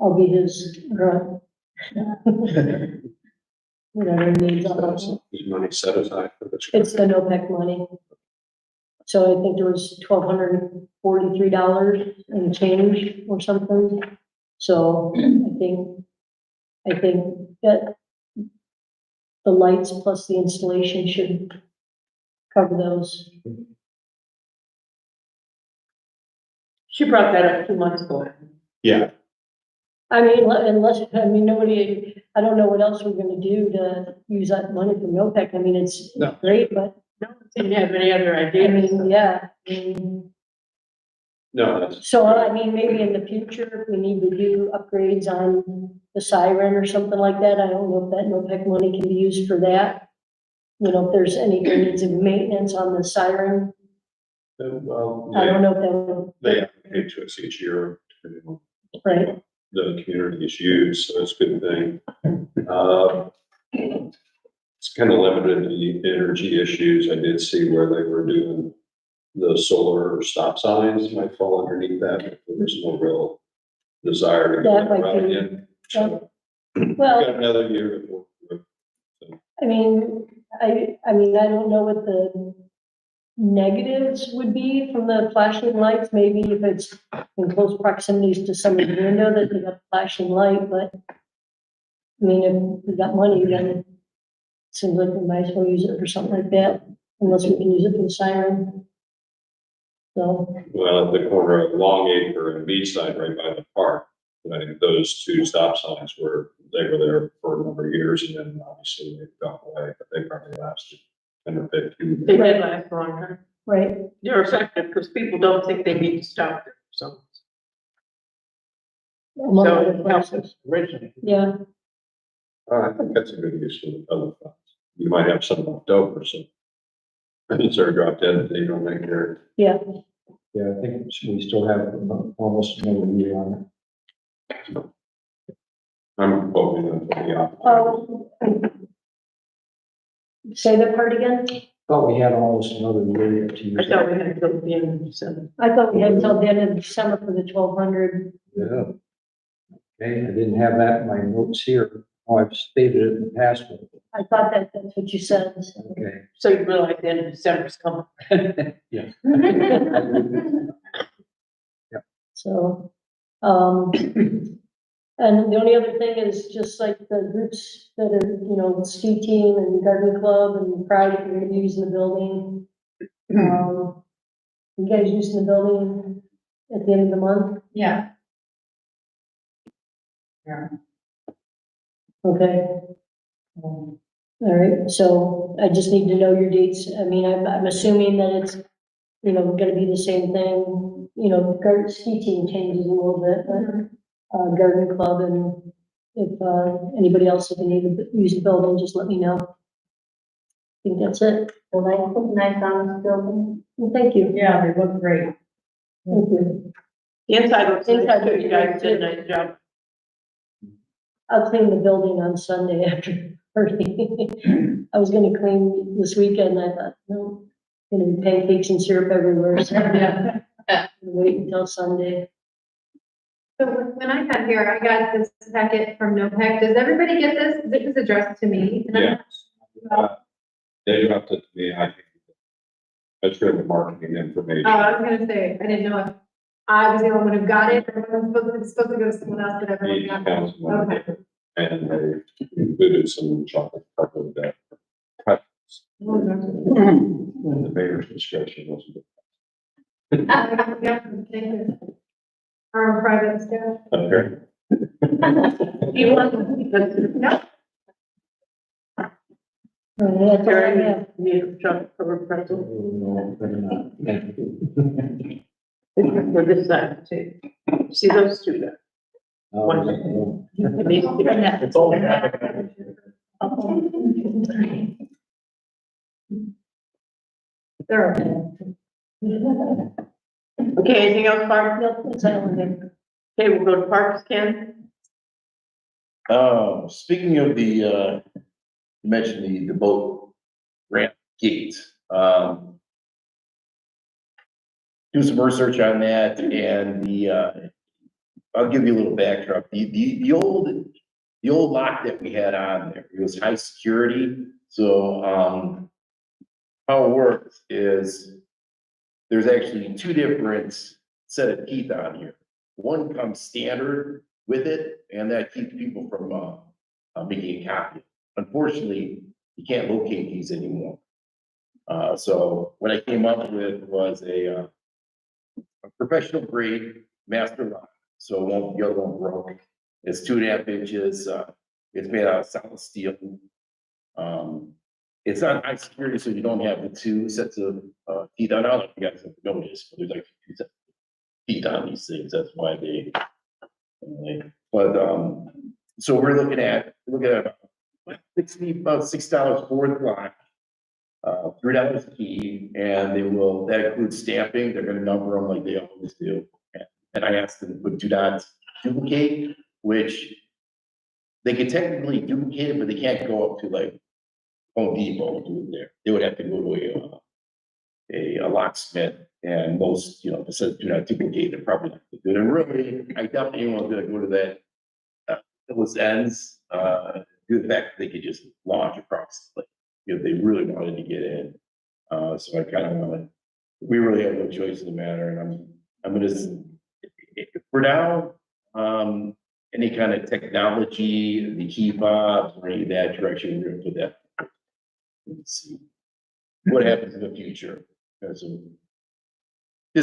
I'll be his grunt. Whatever he needs, I'll help. Is money set aside for this? It's the NOPEC money. So I think there was $1,243 and change or something. So I think that the lights plus the installation should cover those. She brought that up 2 months ago. Yeah, I mean, nobody, I don't know what else we're gonna do to use that money from NOPEC. I mean, it's No. great, but No one seemed to have any other I idea. mean, yeah. I mean, no, that's. so I mean, maybe in the future, if we need to do upgrades on the siren or something like that, I don't know if that NOPEC money can be used for that. You know, if there's any needs of maintenance on the siren, Well, I don't know if that would, they pay to us each year, depending on right? the community's use, so it's a good thing. It's kind of limited to the energy issues. I did see where they were doing the solar stop signs might fall underneath that, but there's no real desire to go That that might route be- again. So, Well, got another year to work with. I mean, I mean, I don't know what the negatives would be from the flashing lights, maybe if it's in close proximity to somebody's window that they got a flashing light, but I mean, if we got money, then it seems like we might as well use it for something like that, unless we can use it for the siren. So, Well, at the corner of Long Acre and Beachside, right by the park, I think those two stop signs were there for a number of years, and then obviously they've gone away, but they probably lasted 10 or 15. They did last longer. right, They're effective because people don't think they need to stop there, so. among So other it helps. places, Originally. yeah. I think that's a good use of the other funds. You might have some left over, so. It's already dropped in, they don't make their. Yeah, Yeah, I think we still have almost another year on it. I'm hoping that the oh. Say that part again? Thought we had almost another year to use. I thought we had to go to the end of December. I thought we had until the end of December for the 1,200. Yeah. Okay, I didn't have that in my notes here. Oh, I've stated it in the past. But I thought that's what you said. okay. So you realize the end of December's coming. Yeah. So, and the only other thing is just like the groups that are, you know, ski team and garden club and pride, that you're gonna be using the building. You guys using the building at the end of the month? Yeah. Okay. All right, so I just need to know your dates. I mean, I'm assuming that it's, you know, gonna be the same thing. You know, ski team changes a little bit, but, garden club and if, anybody else, if you need to use the building, just let me know. I think that's it. The lights look nice on this building. Well, thank you. Yeah, they look great. Thank you. The inside looks nice Inside too. looks You guys great, did a too. nice job. I'll clean the building on Sunday after party. I was gonna clean this weekend, I thought, no, gonna be pancakes and syrup everywhere, so wait until Sunday. So when I got here, I got this packet from NOPEC. Does everybody get this? This is addressed to me. And I'm Yeah. not They dropped it to me, I think. That's for the marketing information. Oh, I was gonna say, I didn't know if I was the only one who got it, or it's supposed to go to someone else, but everyone Each got it. councilman, Okay. and they included some chocolate covered that. And the mayor's discretion was. Yeah, thank you. Our private staff. Okay. You want, because, no, That's all I have. need a chocolate covered pretzel. For this side, see those two there? One. These two. It's all happening. They're okay. Okay, anything else, Barb? Nope, that's all I have. Okay, we'll go to parks, Ken. Speaking of the, you mentioned the boat ramp gate. Do some research on that and I'll give you a little backdrop. The old lock that we had on there, it was high security. So, how it works is there's actually two different set of teeth on here. One comes standard with it, and that keeps people from making a copy. Unfortunately, you can't locate these anymore. So what I came up with was a professional grade master lock. So the other one broke. It's 2.5 inches. It's made out of solid steel. It's not high security, so you don't have the two sets of teeth on. I don't know if you guys have noticed, but there's like two sets of teeth on these things. That's why they. So we're looking at about $6 for the lock, $3 a key, and that includes stamping. They're gonna number them like they always do. And I asked them to put do not duplicate, which they could technically duplicate it, but they can't go up to like Home Depot and do it there. They would have to go to a locksmith, and most, if it says do not duplicate, they're probably not gonna do it. And really, I definitely want to go to that, those ends, due to the fact that they could just launch across, like, if they really wanted to get in. So I kind of want to, we really have no choice in the matter, and I'm gonna, for now, any kind of technology, the key fobs, or any of that direction, we're gonna put that. Let's see what happens in the future. Did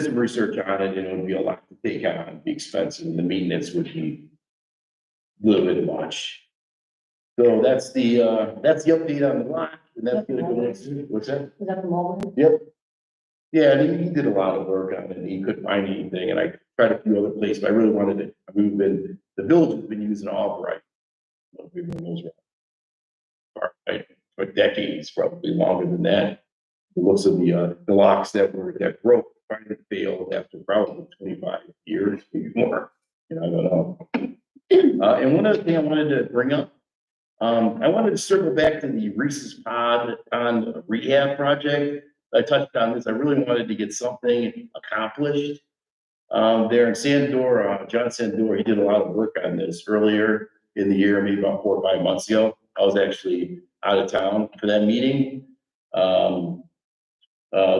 some research on it, and it would be a lot to take on, be expensive, and the maintenance would be a little bit much. So that's the update on the lock, and that's gonna go into, what's that? Is that the moment? Yep. Yeah, and he did a lot of work on it, and he couldn't find anything, and I tried a few other places, but I really wanted to, the village has been using Albright. We've been using Albright for decades, probably longer than that. The looks of the locks that broke, finally failed after probably 25 years, maybe more, I don't know. And one other thing I wanted to bring up, I wanted to circle back to the Reese's Pod on rehab project. I touched on this. I really wanted to get something accomplished. There in Sandor, John Sandor, he did a lot of work on this earlier in the year, maybe about 4 or 5 months ago. I was actually out of town for that meeting.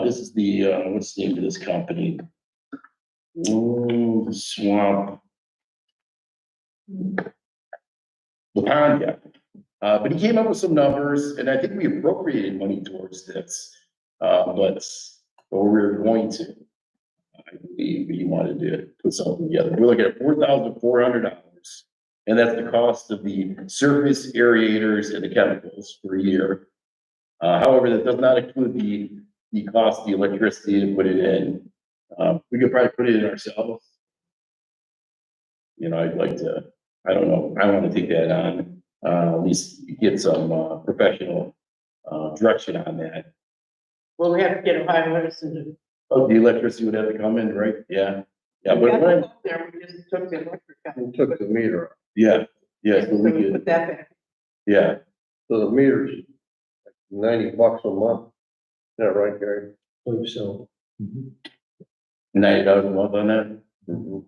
This is what's the name of this company? Ooh, Swamp. The Pond, yeah. But he came up with some numbers, and I think we appropriated money towards this. But we're going to. I believe we wanted to put something together. We're looking at $4,400, and that's the cost of the surface aerators and the chemicals per year. However, that does not include the cost of the electricity to put it in. We could probably put it in ourselves. I'd like to I don't know, I want to take that on, at least get some, professional, direction on that. Well, we have to get a high listen to. Oh, the electricity would have to come in, right? Yeah, yeah, We but got when, it up there, we just took the electric out. We took the meter, yeah, yeah, so So we we could, put that back. yeah, so the meter's $90 a month. Is that right, Gary? Believe so. $90 a month on that.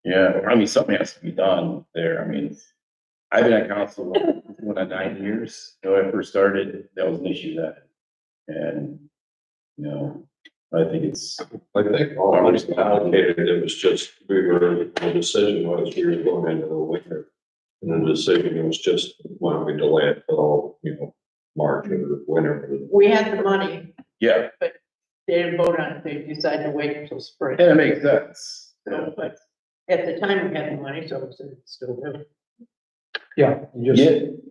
Yeah, I mean, something has to be done there. I mean, I've been on council going on 9 years. When I first started, that was an issue then. And, you know, I think it's, I think all it was allocated, it was just, the decision was we were going into the winter. And the decision was just, why don't we delay it till, March or winter. We had the money, yeah, they didn't vote on it, they decided to wait until spring. and it makes sense. So, but at the time, we had the money, so it's still good. Yeah, you just,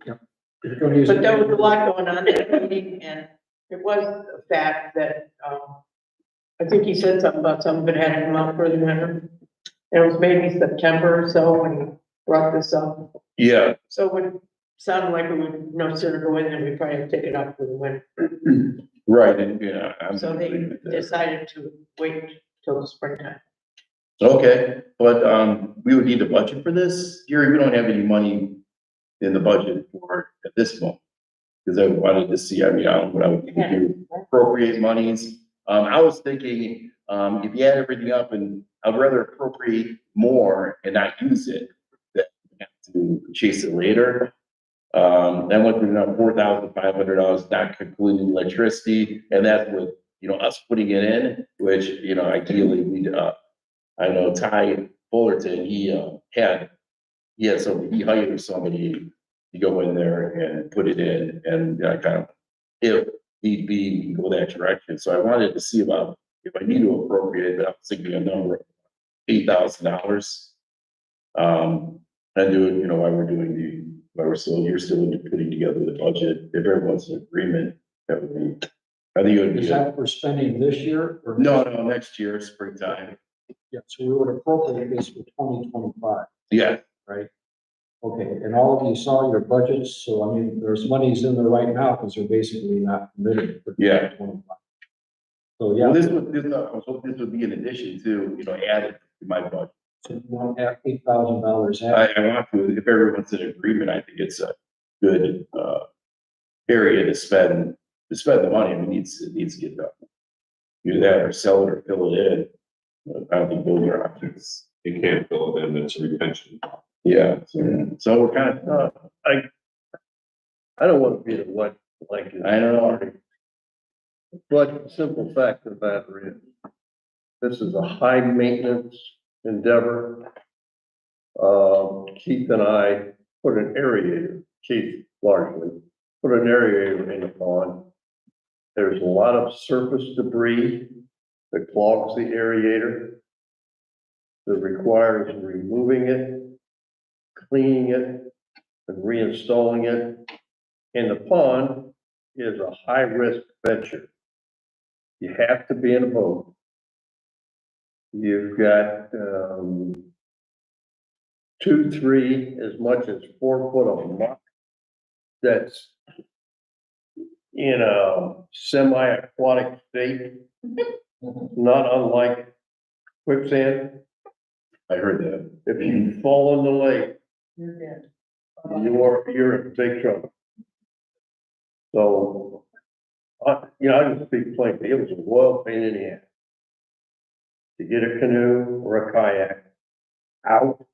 Yeah, if you're gonna use. But there was a lot going on at the meeting, and it was a fact that, I think he said something about some of it had to come out for the winter. It was maybe September or so when he brought this up. yeah, So it would sound like it would no sooner go in than we probably take it out for the winter. right, and, you know, I'm. So they decided to wait till the springtime. Okay, but, we would need a budget for this. Gary, we don't have any money in the budget for it at this moment. Because I wanted to see, I mean, I don't know what I would do, appropriate monies. I was thinking, if you add everything up, and I'd rather appropriate more and not use it than have to chase it later. Then went through now $4,500, not including electricity, and that's with, us putting it in, which, ideally we, I know Ty Fullerton, he hired somebody to go in there and put it in, and kind of, if need be, we can go that direction. So I wanted to see about if I need to appropriate, but I was thinking a number of $8,000. And do it, while you're still putting together the budget, if everyone's in agreement, that would be, I think it would be. Is that for spending this year or? No, next year, springtime. Yeah, so we would appropriate this for 2025, Yeah, right? Okay, and all of you saw your budgets, so I mean, there's monies in there right now because they're basically not committed for Yeah. 2025. So, well, yeah, I was hoping this would be in addition to, added to my budget. so you want to have $8,000 I added. want to, if everyone's in agreement, I think it's a good, area to spend the money. I mean, it needs to get done. Either that or sell it or fill it in. I don't think those are options. You can't fill it in, it's a retention. Yeah, so we're kind of, I don't want to be the one like it. I don't know. But the simple fact of the matter is, this is a high maintenance endeavor. Keith and I put an aerator, Keith largely, put an aerator in the pond. There's a lot of surface debris that clogs the aerator. That requires removing it, cleaning it, and reinstalling it. And the pond is a high-risk venture. You have to be in a boat. You've got, 2, 3, as much as 4 foot of muck that's in a semi-aquatic state, not unlike quicksand. I heard that. If you fall in the lake, You're dead. you're in big trouble. So, I just speak plainly, it was a royal pain in the ass to get a canoe or a kayak out,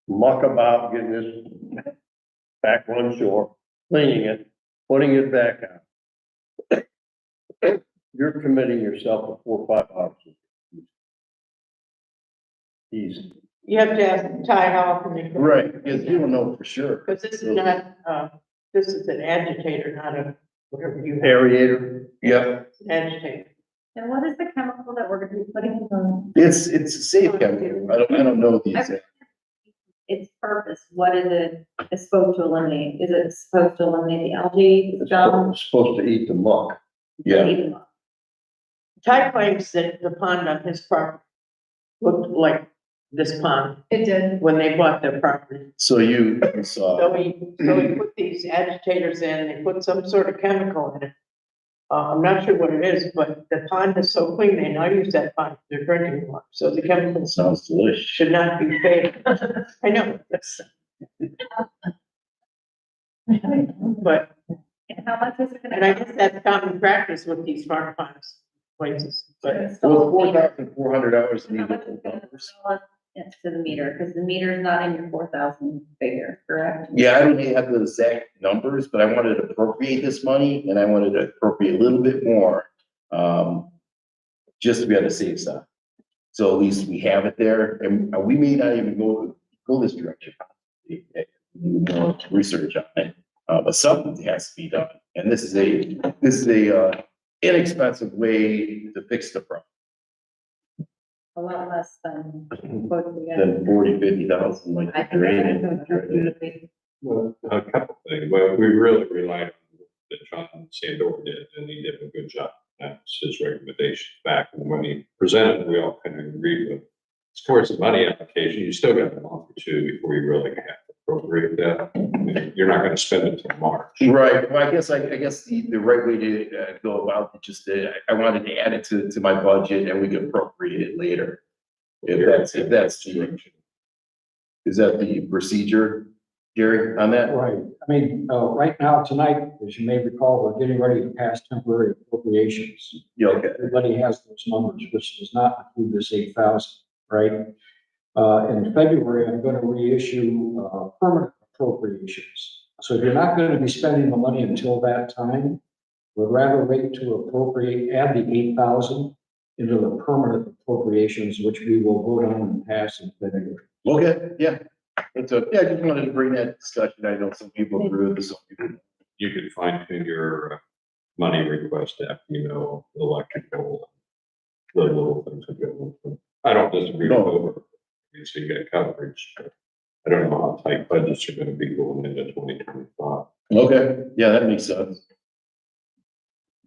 muck about, getting this back on shore, cleaning it, putting it back out. You're committing yourself to 4 or 5 hours. Easy. You have to ask Ty how often they. Right, because you don't know for sure. Because this is not, this is an agitator, not a, whatever you have. Aerator, Yeah, It's an agitator. And what is the chemical that we're gonna be putting in the, it's a safe chemical. I don't know the exact. its purpose? What is it, it's supposed to eliminate? Is it supposed to eliminate the algae, the scum? it's supposed to eat the muck. Yeah, Ty claims that the pond on his property looked like this pond It did. when they bought their property. So you saw, So we put these agitators in, they put some sort of chemical in it. I'm not sure what it is, but the pond is so clean, they now use that pond for their drinking water, so the chemicals sounds delicious. should not be paid. I know, that's. But, And how much is it gonna? and I guess that's common practice with these farm ponds places, but Well, $4,400 in How much is it gonna bill us to the meter, because the meter is not in your 4,000 figure, correct? Yeah, I don't have the exact numbers, but I wanted to appropriate this money and I wanted to appropriate a little bit more. Just to be on the safe side. So at least we have it there and we may not even go this direction. More research on it, but something has to be done. And this is a inexpensive way to fix the problem. A lot less than what we got. Than 40, 50,000 like. I think that's Well, a couple things, well, we really relied on that John Sandor did, and he did a good job. That's his recommendations back, and when he presented, we all kind of agreed with. As far as the money application, you still got a month or two before you really have to appropriate that. I mean, you're not gonna spend it till March. Right, well, I guess the right way to go about it, just, I wanted to add it to my budget and we can appropriate it later. If that's the, is that the procedure, Gary, on that? Right, I mean, right now, tonight, as you may recall, we're getting ready to pass temporary appropriations. Yeah, okay. Everybody has those numbers, which does not include this 8,000, right? In February, I'm gonna reissue, permanent appropriations. So if you're not gonna be spending the money until that time, we'd rather wait to appropriate, add the 8,000 into the permanent appropriations, which we will vote on and pass in February. Okay, yeah. I just wanted to bring that discussion. I know some people agree with this, some people. You can fine tune your money request after you know electrical, the little things that go with it. I don't disagree with over, so you get coverage. I don't know how tight budgets are gonna be going into 2025. Okay, yeah, that makes sense.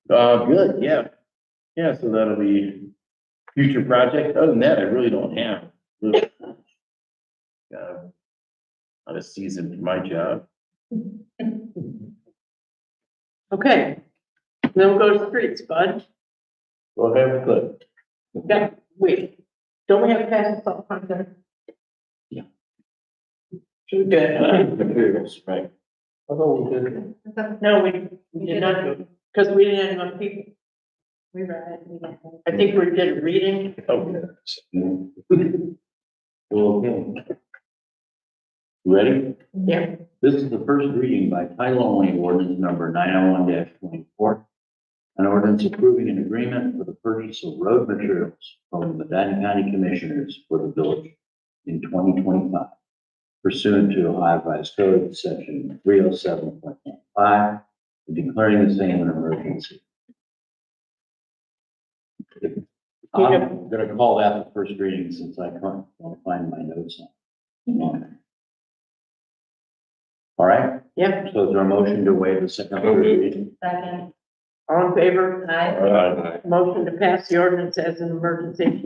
Good, yeah. Yeah, so that'll be future project. Other than that, I really don't have. Really. Not a season for my job. okay. Then we'll go to streets, bud. Well, have good. Yeah, wait, don't we have to pass this off contract? Yeah. Should we do it? Materials, right. Although we did, No, we did not do it, because we didn't have enough people. We read it, we got it. I think we did a reading. Okay. Okay. Ready? Yeah. This is the first reading by title only ordinance number 901-24. An ordinance approving an agreement for the purchase of road materials from the Medina County Commissioners for the village in 2025 pursuant to Ohio Revised Code section 307.15 and declaring the same an emergency. I'm gonna call that the first reading since I can't find my notes on it. All right, Yeah, so is there a motion to waive the second third reading? Second, all in favor? aye. Motion to pass the ordinance as an emergency.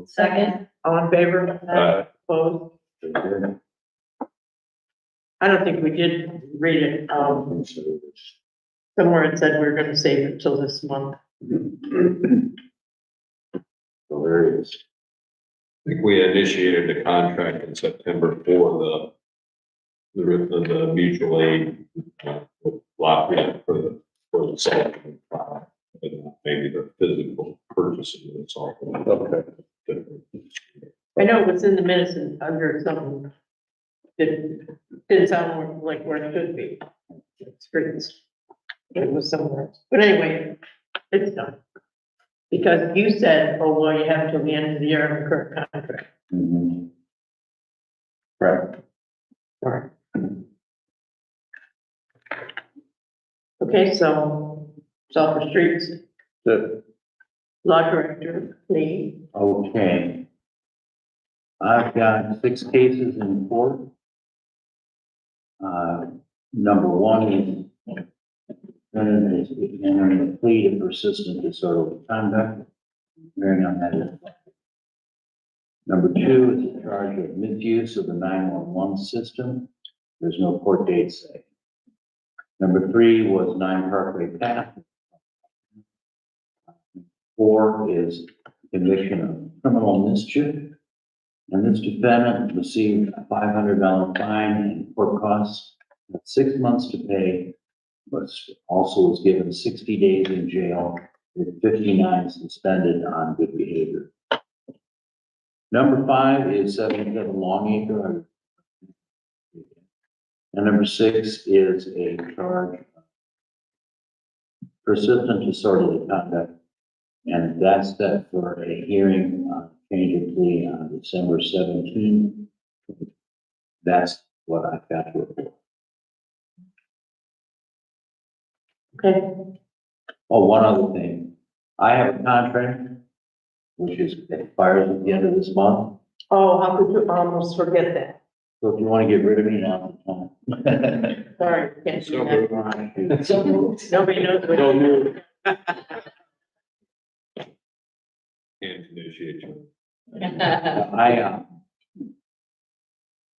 Second, All in favor? Opposed? I don't think we did read it. Somewhere it said we were gonna save it till this month. So there it is. I think we initiated the contract in September for the mutual aid, Lafayette for the salt. And maybe the physical purchasing of the salt. Okay. I know it was in the minutes and under something. Didn't sound like where it should be. Streets. It was somewhere, else. But anyway, it's done. Because you said, oh, well, you have till the end of the year on the current contract. Mhm. Right. All right. Okay, so it's all for streets. Good. Law director, Lee. Okay. I've got 6 cases in court. Number 1 is entering a plea of persistent disorderly conduct. Hearing on that is Number 2 is a charge of misuse of the 911 system. There's no court date set. Number 3 was 9 Parkway Path. 4 is conviction of criminal mischief. And this defendant received a $500 fine and court costs, 6 months to pay, but also was given 60 days in jail with 59 suspended on good behavior. Number 5 is 77 Longacre. And number 6 is a charge of persistent disorderly conduct. And that's set for a hearing on change of plea on December 17th. That's what I've got to report. Okay, Oh, one other thing. I have a contract, which expires at the end of this month. oh, how could you almost forget that? So if you want to get rid of me, now's the time. Sorry, can't do So that. moved. So moved. Nobody knows what. So moved. And initiation.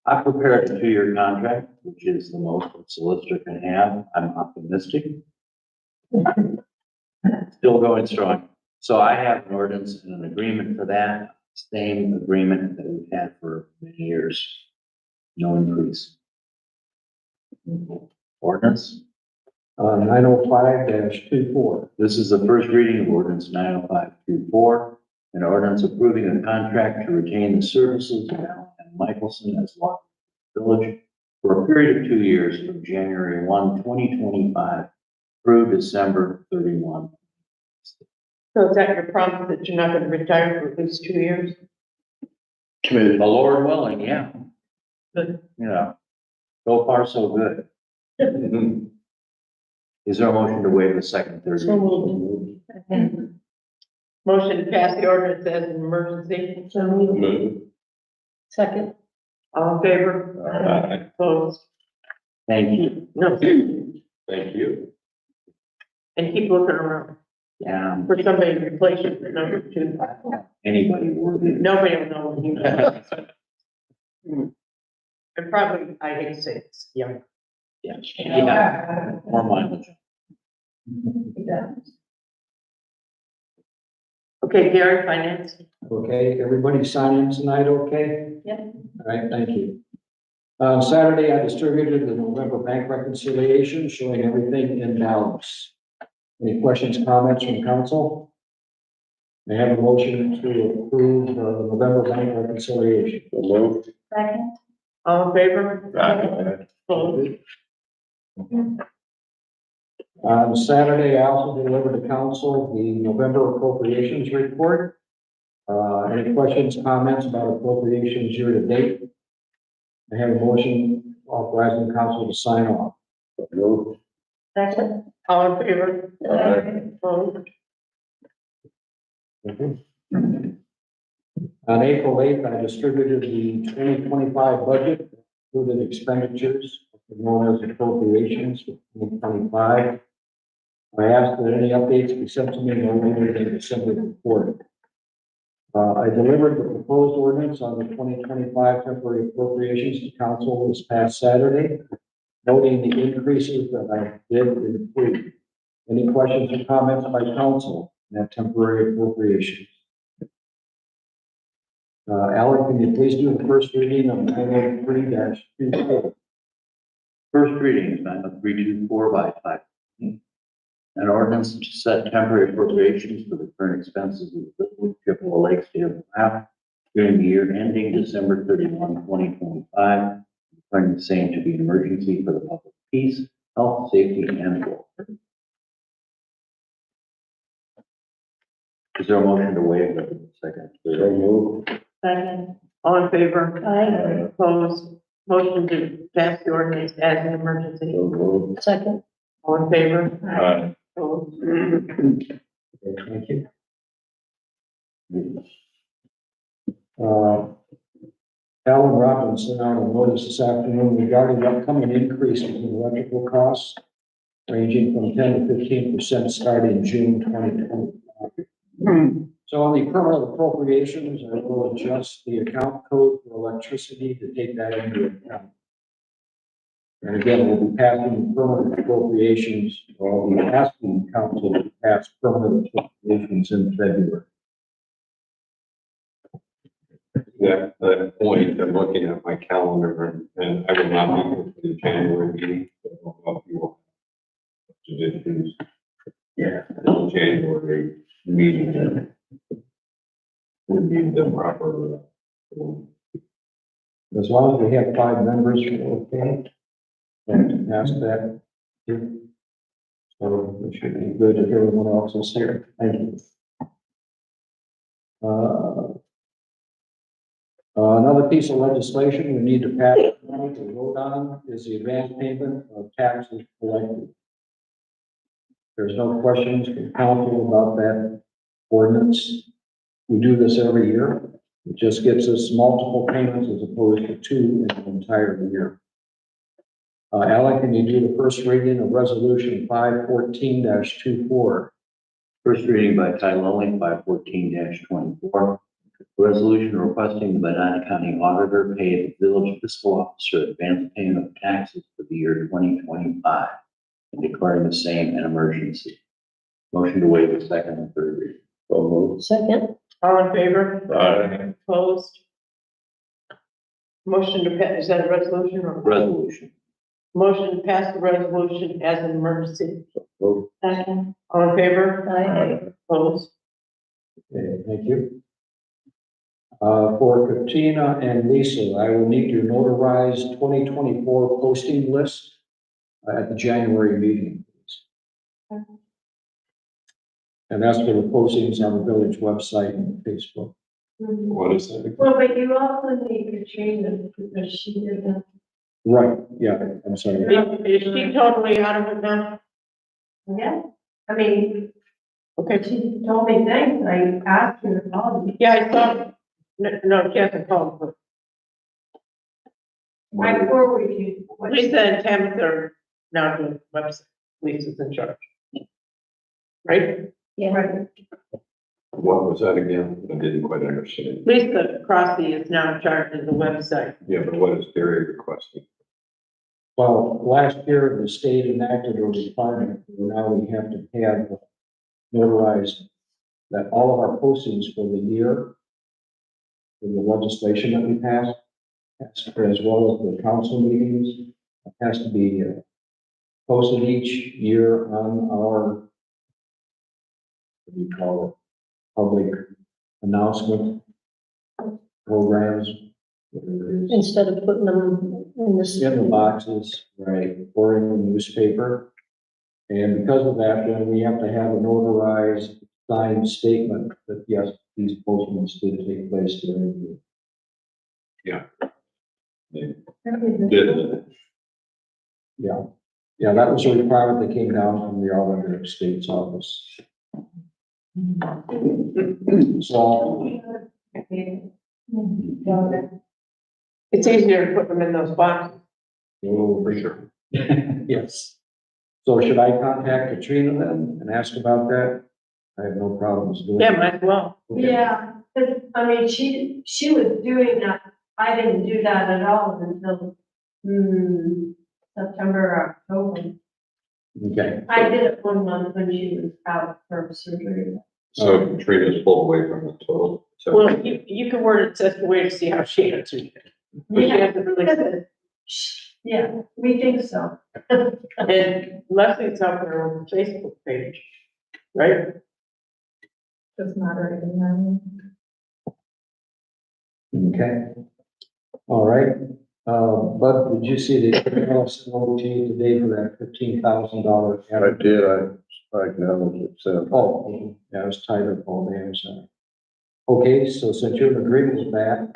I prepared a 2-year contract, which is the most a solicitor can have. I'm optimistic. Still going strong. So I have an ordinance and an agreement for that, same agreement that we've had for many years. No increase. Ordinance. 905-24. This is the first reading of ordinance 90524, an ordinance approving a contract to retain the services of Allen and Michelson as law village for a period of 2 years from January 1, 2025 through December 31. So is that your promise that you're not gonna retire for at least 2 years? The Lord willing, yeah. Good. Yeah. So far, so good. Is there a motion to waive the second, third? So moved. Motion to pass the ordinance as an emergency. So moved. Move. Second. All in favor? Aye. Opposed? Thank you. No. Thank you. And keep looking around Yeah, for somebody to replace you for number 2. anybody worthy. Nobody will know what you know. And probably, I hate to say it's young. Yeah. More mileage. Okay, Gary, finance. Okay, everybody sign in tonight, okay? Yep. All right, thank you. Saturday, I distributed the November bank reconciliation showing everything in balance. Any questions, comments from council? May I have a motion to approve the November bank reconciliation? Move. Second. All in favor? Aye. Opposed? On Saturday, I also delivered to council the November appropriations report. Any questions, comments about appropriations year to date? I have a motion authorizing council to sign off. Move. Second. All in favor? Aye. Opposed? On April 8th, I distributed the 2025 budget, including expenditures, known as appropriations for 2025. I asked that any updates be sent to me no later than December report. I delivered the proposed ordinance on the 2025 temporary appropriations to council this past Saturday, noting the increases that I did include. Any questions or comments by council on that temporary appropriations? Alan, can you please do the first reading of 903-24? First reading is 90324 by title. An ordinance to set temporary appropriations for the current expenses of the Chippewa Lake State of Ohio during the year ending December 31, 2025, declaring the same to be an emergency for the public peace, health, safety, and welfare. Is there a motion to waive the second? So move. Second. All in favor? Aye. Opposed? Motion to pass the ordinance as an emergency. So move. Second. All in favor? Aye. Opposed? Okay, thank you. Alan Robbins sent out a notice this afternoon regarding the upcoming increases in electrical costs ranging from 10 to 15% starting June 2025. So on the permanent appropriations, I will adjust the account code for electricity to take that into account. And again, we'll be passing permanent appropriations, or we'll be asking council to pass permanent appropriations in February. That point, I'm looking at my calendar and I will not be here for the January meeting. So I'll be able to issues. Yeah. The January meeting. Would be the proper. As long as we have 5 members, okay? And ask that. So it should be good if everyone else is here. Thank you. Another piece of legislation we need to pass tonight to vote on is the advance payment of taxes collected. There's no questions from council about that ordinance. We do this every year. It just gives us multiple payments as opposed to 2 in an entire year. Alan, can you do the first reading of resolution 514-24? First reading by title only, 514-24. Resolution requesting the Medina County Auditor pay the village fiscal officer advance payment of taxes for the year 2025 and declaring the same an emergency. Motion to waive the second and third reading. So moved. Second, All in favor? Aye. Opposed? Motion to pass, is that a resolution or? Resolution. Motion to pass the resolution as an emergency. second, All in favor? aye, Opposed? Okay, thank you. For Katina and Lisa, I will need your notarized 2024 posting list at the January meeting, please. And that's for the postings on the village website and Facebook. What is that? well, but you also need to change it because she didn't. Right, yeah, I'm sorry. Is she totally out of it now? Yeah, I mean, Okay, she told me things, I asked her about it. yeah, I saw, no, she hasn't called, but I forward you. what she- Lisa and Tammy are now doing the website. Lisa's in charge. Right? Yeah. Right. What was that again? I didn't quite understand. Lisa Crossy is now in charge of the website. Yeah, but what is Gary requesting? Well, last year, the state enacted a requirement, where now we have to have notarized that all of our postings for the year, in the legislation that we passed, as well as the council meetings, has to be posted each year on our, what do you call it, public announcement programs. Instead of putting them in this. In the boxes, right, or in the newspaper. And because of that, then we have to have a notarized signed statement that yes, these postings did take place during the year. Did Yeah, yeah, that was a requirement that came down from the auditor of state's office. So, It's easier to put them in those boxes. oh, for sure. Yes. So should I contact Katrina then and ask about that? I have no problems doing Yeah, that. might as well. Okay. Yeah, 'cause, I mean, she was doing that, I didn't do that at all until, September, or October. Okay, I did it 1 month when she was out for surgery. So Katrina's pulled away from the total. So Well, you can word it such a way to see how she answers it. But she hasn't really said, Yeah, we think so. and Leslie's up there on the Facebook page, right? Just moderating. okay. All right. Bud, did you see the email sent over to you today for that $15,000? I did, I acknowledge it, so. Oh, yeah, I was tied up all day, I'm sorry. Okay, so since you're in agreement with that,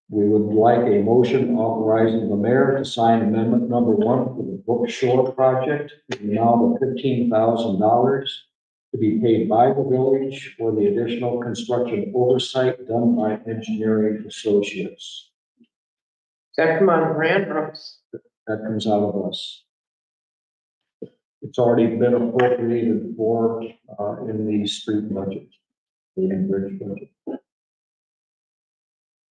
we would like a motion authorizing the mayor to sign amendment number 1 for the Brook Shore project, in the amount of $15,000 to be paid by the village for the additional construction oversight done by engineering associates. Does that come on Rand Brooks? That comes out of us. It's already been appropriated for, in the street budget. The bridge budget.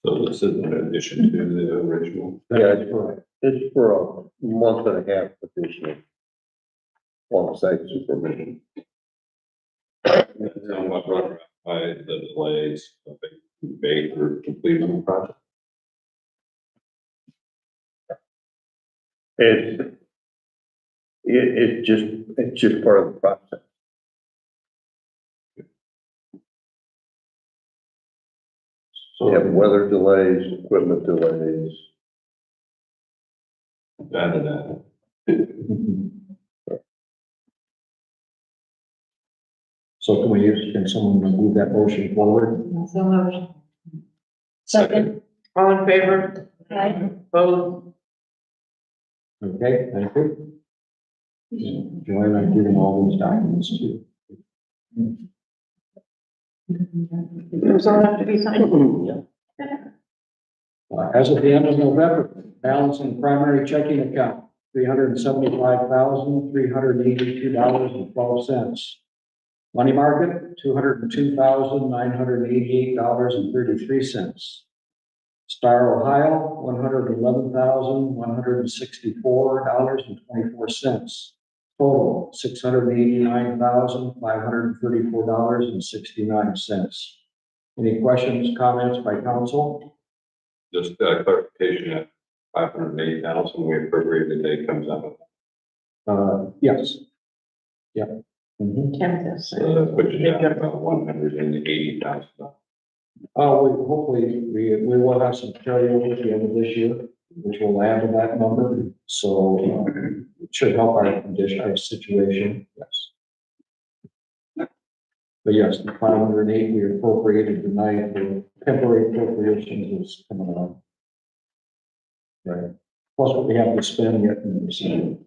So this is in addition to the original. That is correct. It's for a month and a half additional on-site supervision. Somewhat run by the delays of Bay through completing the project. It's just part of the process. So You have weather delays, equipment delays. That. So can someone move that motion forward? So moved. Second. All in favor? Aye. Opposed? Okay, thank you. Joanne, I'm giving all these documents to you. Those all have to be signed. As of the end of November, balance in primary checking account, $375,382.12. Money market, $202,988.33. Star Ohio, $111,164.24. Total, $689,534.69. Any questions, comments by council? Just clarification at 580,000, we appropriated date comes up. Yes. Yep. Mhm. So that's puts you down about 180,000. Hopefully, we will have some carryover at the end of this year, which will add to that number. So it should help our condition, our situation, yes. But yes, the 508 we appropriated tonight for temporary appropriations is coming on. Right. Plus what we have to spend yet in this year.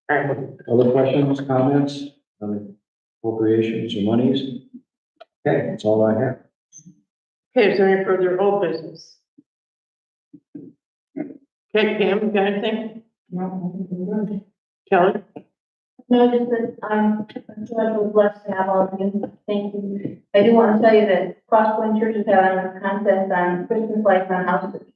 Other questions, comments, appropriations or monies? Okay, that's all I have. Okay, is there any further old business? Okay, Pam, you got anything? Kelly? No, just that I'm blessed to have all of you. Thank you. I do want to tell you that Crosspoint Church is having a contest on Christmas lights on houses.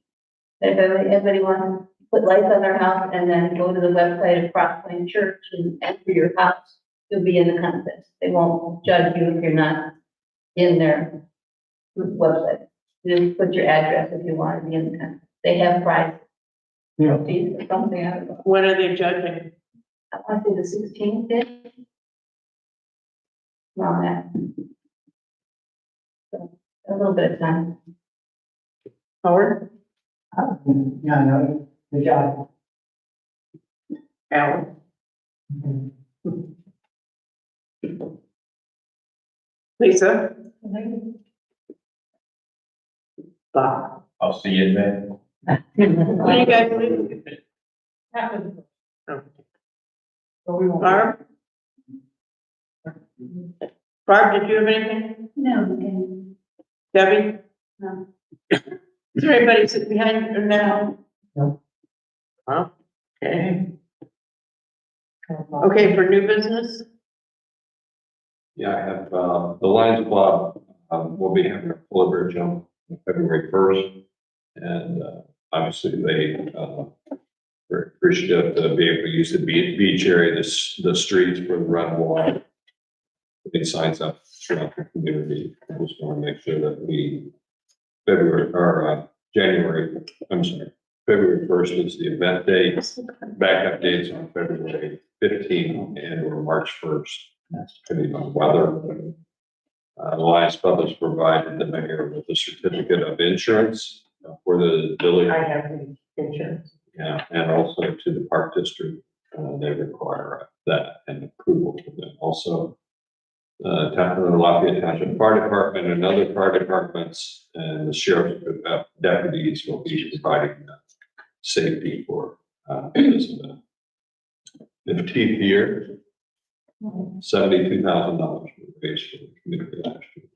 If everybody wants to put lights on their house and then go to the website of Crosspoint Church and enter your house, you'll be in the contest. They won't judge you if you're not in their website. Just put your address if you want to be in the contest. They have prizes. Yeah. Something I don't know. When are they judging? I want to say the 16th day. Around that. So, a little bit of time. Howard? Yeah, no, good job. Alan? Lisa? Bob? I'll see you in May. When you guys leave? Barb? Barb, did you have anything? No, Debbie? No. Is there anybody sitting behind you now? No. Oh, okay. Okay, for new business? Yeah, I have, the Lions Club, will be having a polar bear jump on February 1st. And, obviously they, very appreciative to be able to use the beach area, the streets for the run walk. Putting signs up throughout the community. I just want to make sure that February 1st is the event date. Backup dates on February 15th and or March 1st. That's depending on weather. The Lions Club has provided the mayor with a certificate of insurance for the village. I have the insurance. Yeah, and also to the park district, they require that and approval from them. Also, the Lafayette Township Fire Department and other fire departments and the sheriff's deputies will be providing safety for this event. 15th year, $72,000 raised for the community last year.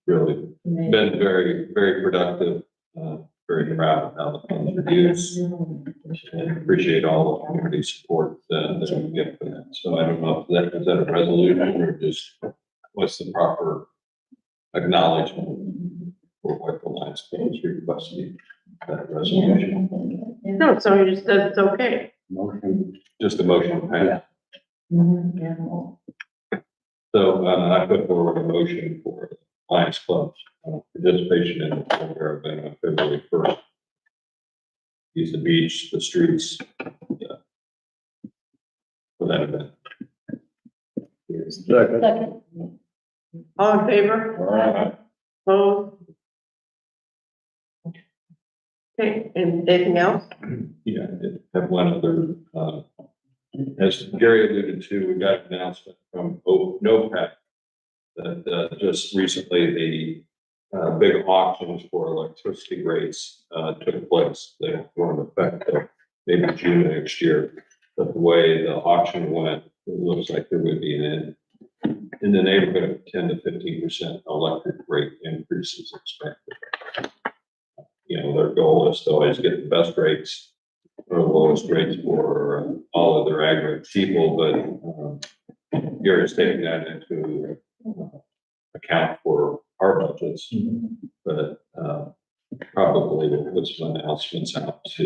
Really been very, very productive. Very proud of how the funds are used and appreciate all the community support that that we get for that. So I don't know if that, is that a resolution or just what's the proper acknowledgement for what the Lions Club is requesting, that resolution? No, so you just said it's okay. Motion. Just a motion to pass. Yeah. So, I put forward a motion for Lions Club participation in the fair event on February 1st. Use the beach, the streets, for that event. Second. Second. All in favor? Opposed? Okay, and anything else? Yeah, I did have one other, as Gary alluded to, we got an announcement from NOPEC that just recently the big auctions for electricity rates took place. They don't go into effect till maybe June next year. But the way the auction went, it looks like there would be in the neighborhood of 10 to 15% electric rate increases expected. You know, their goal is to always get the best rates or the lowest rates for all of their aggregate people, but Gary's taking that into account for our budgets, but probably we'll put some announcements out to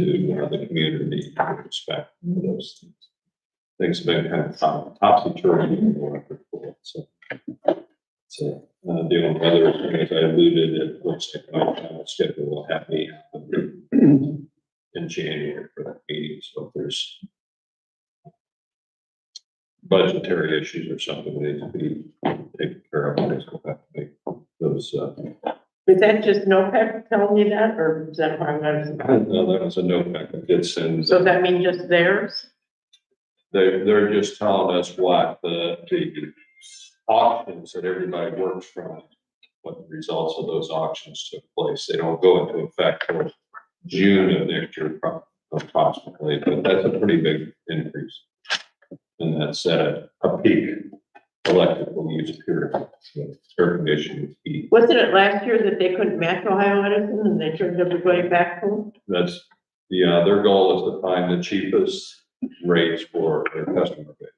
the community to expect those things. Things have been kind of topsy-turvy in the electric board, so. So, dealing with other things, I alluded, it looks like my time schedule will have me in January for that meeting, so if there's budgetary issues or something that needs to be taken care of, I guess we'll have to make those, Is that just NOPEC telling you that, or is that part of it? no, that was a note back that gets in. So does that mean just theirs? They're just telling us what the auctions that everybody works from, what the results of those auctions took place. They don't go into effect till June of next year approximately, but that's a pretty big increase. And that's at a peak electrical use period, so air conditioning, heat. Wasn't it last year that they couldn't match Ohio Edison and they turned everybody back to them? That's, yeah, their goal is to find the cheapest rates for their customer base.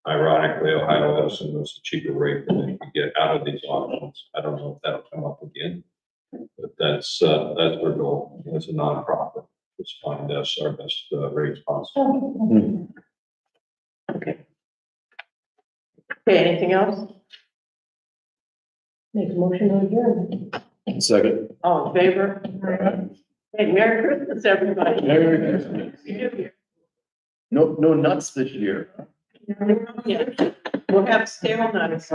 Ironically, Ohio Edison was the cheaper rate than they could get out of these auctions. I don't know if that'll come up again, but that's their goal as a nonprofit, is find us our best rates possible. Okay. Okay, anything else? Make a motion to adjourn. Second. All in favor? Hey, Merry Christmas, everybody. Merry Christmas. No nuts this year. Yeah. We'll have stale nuts.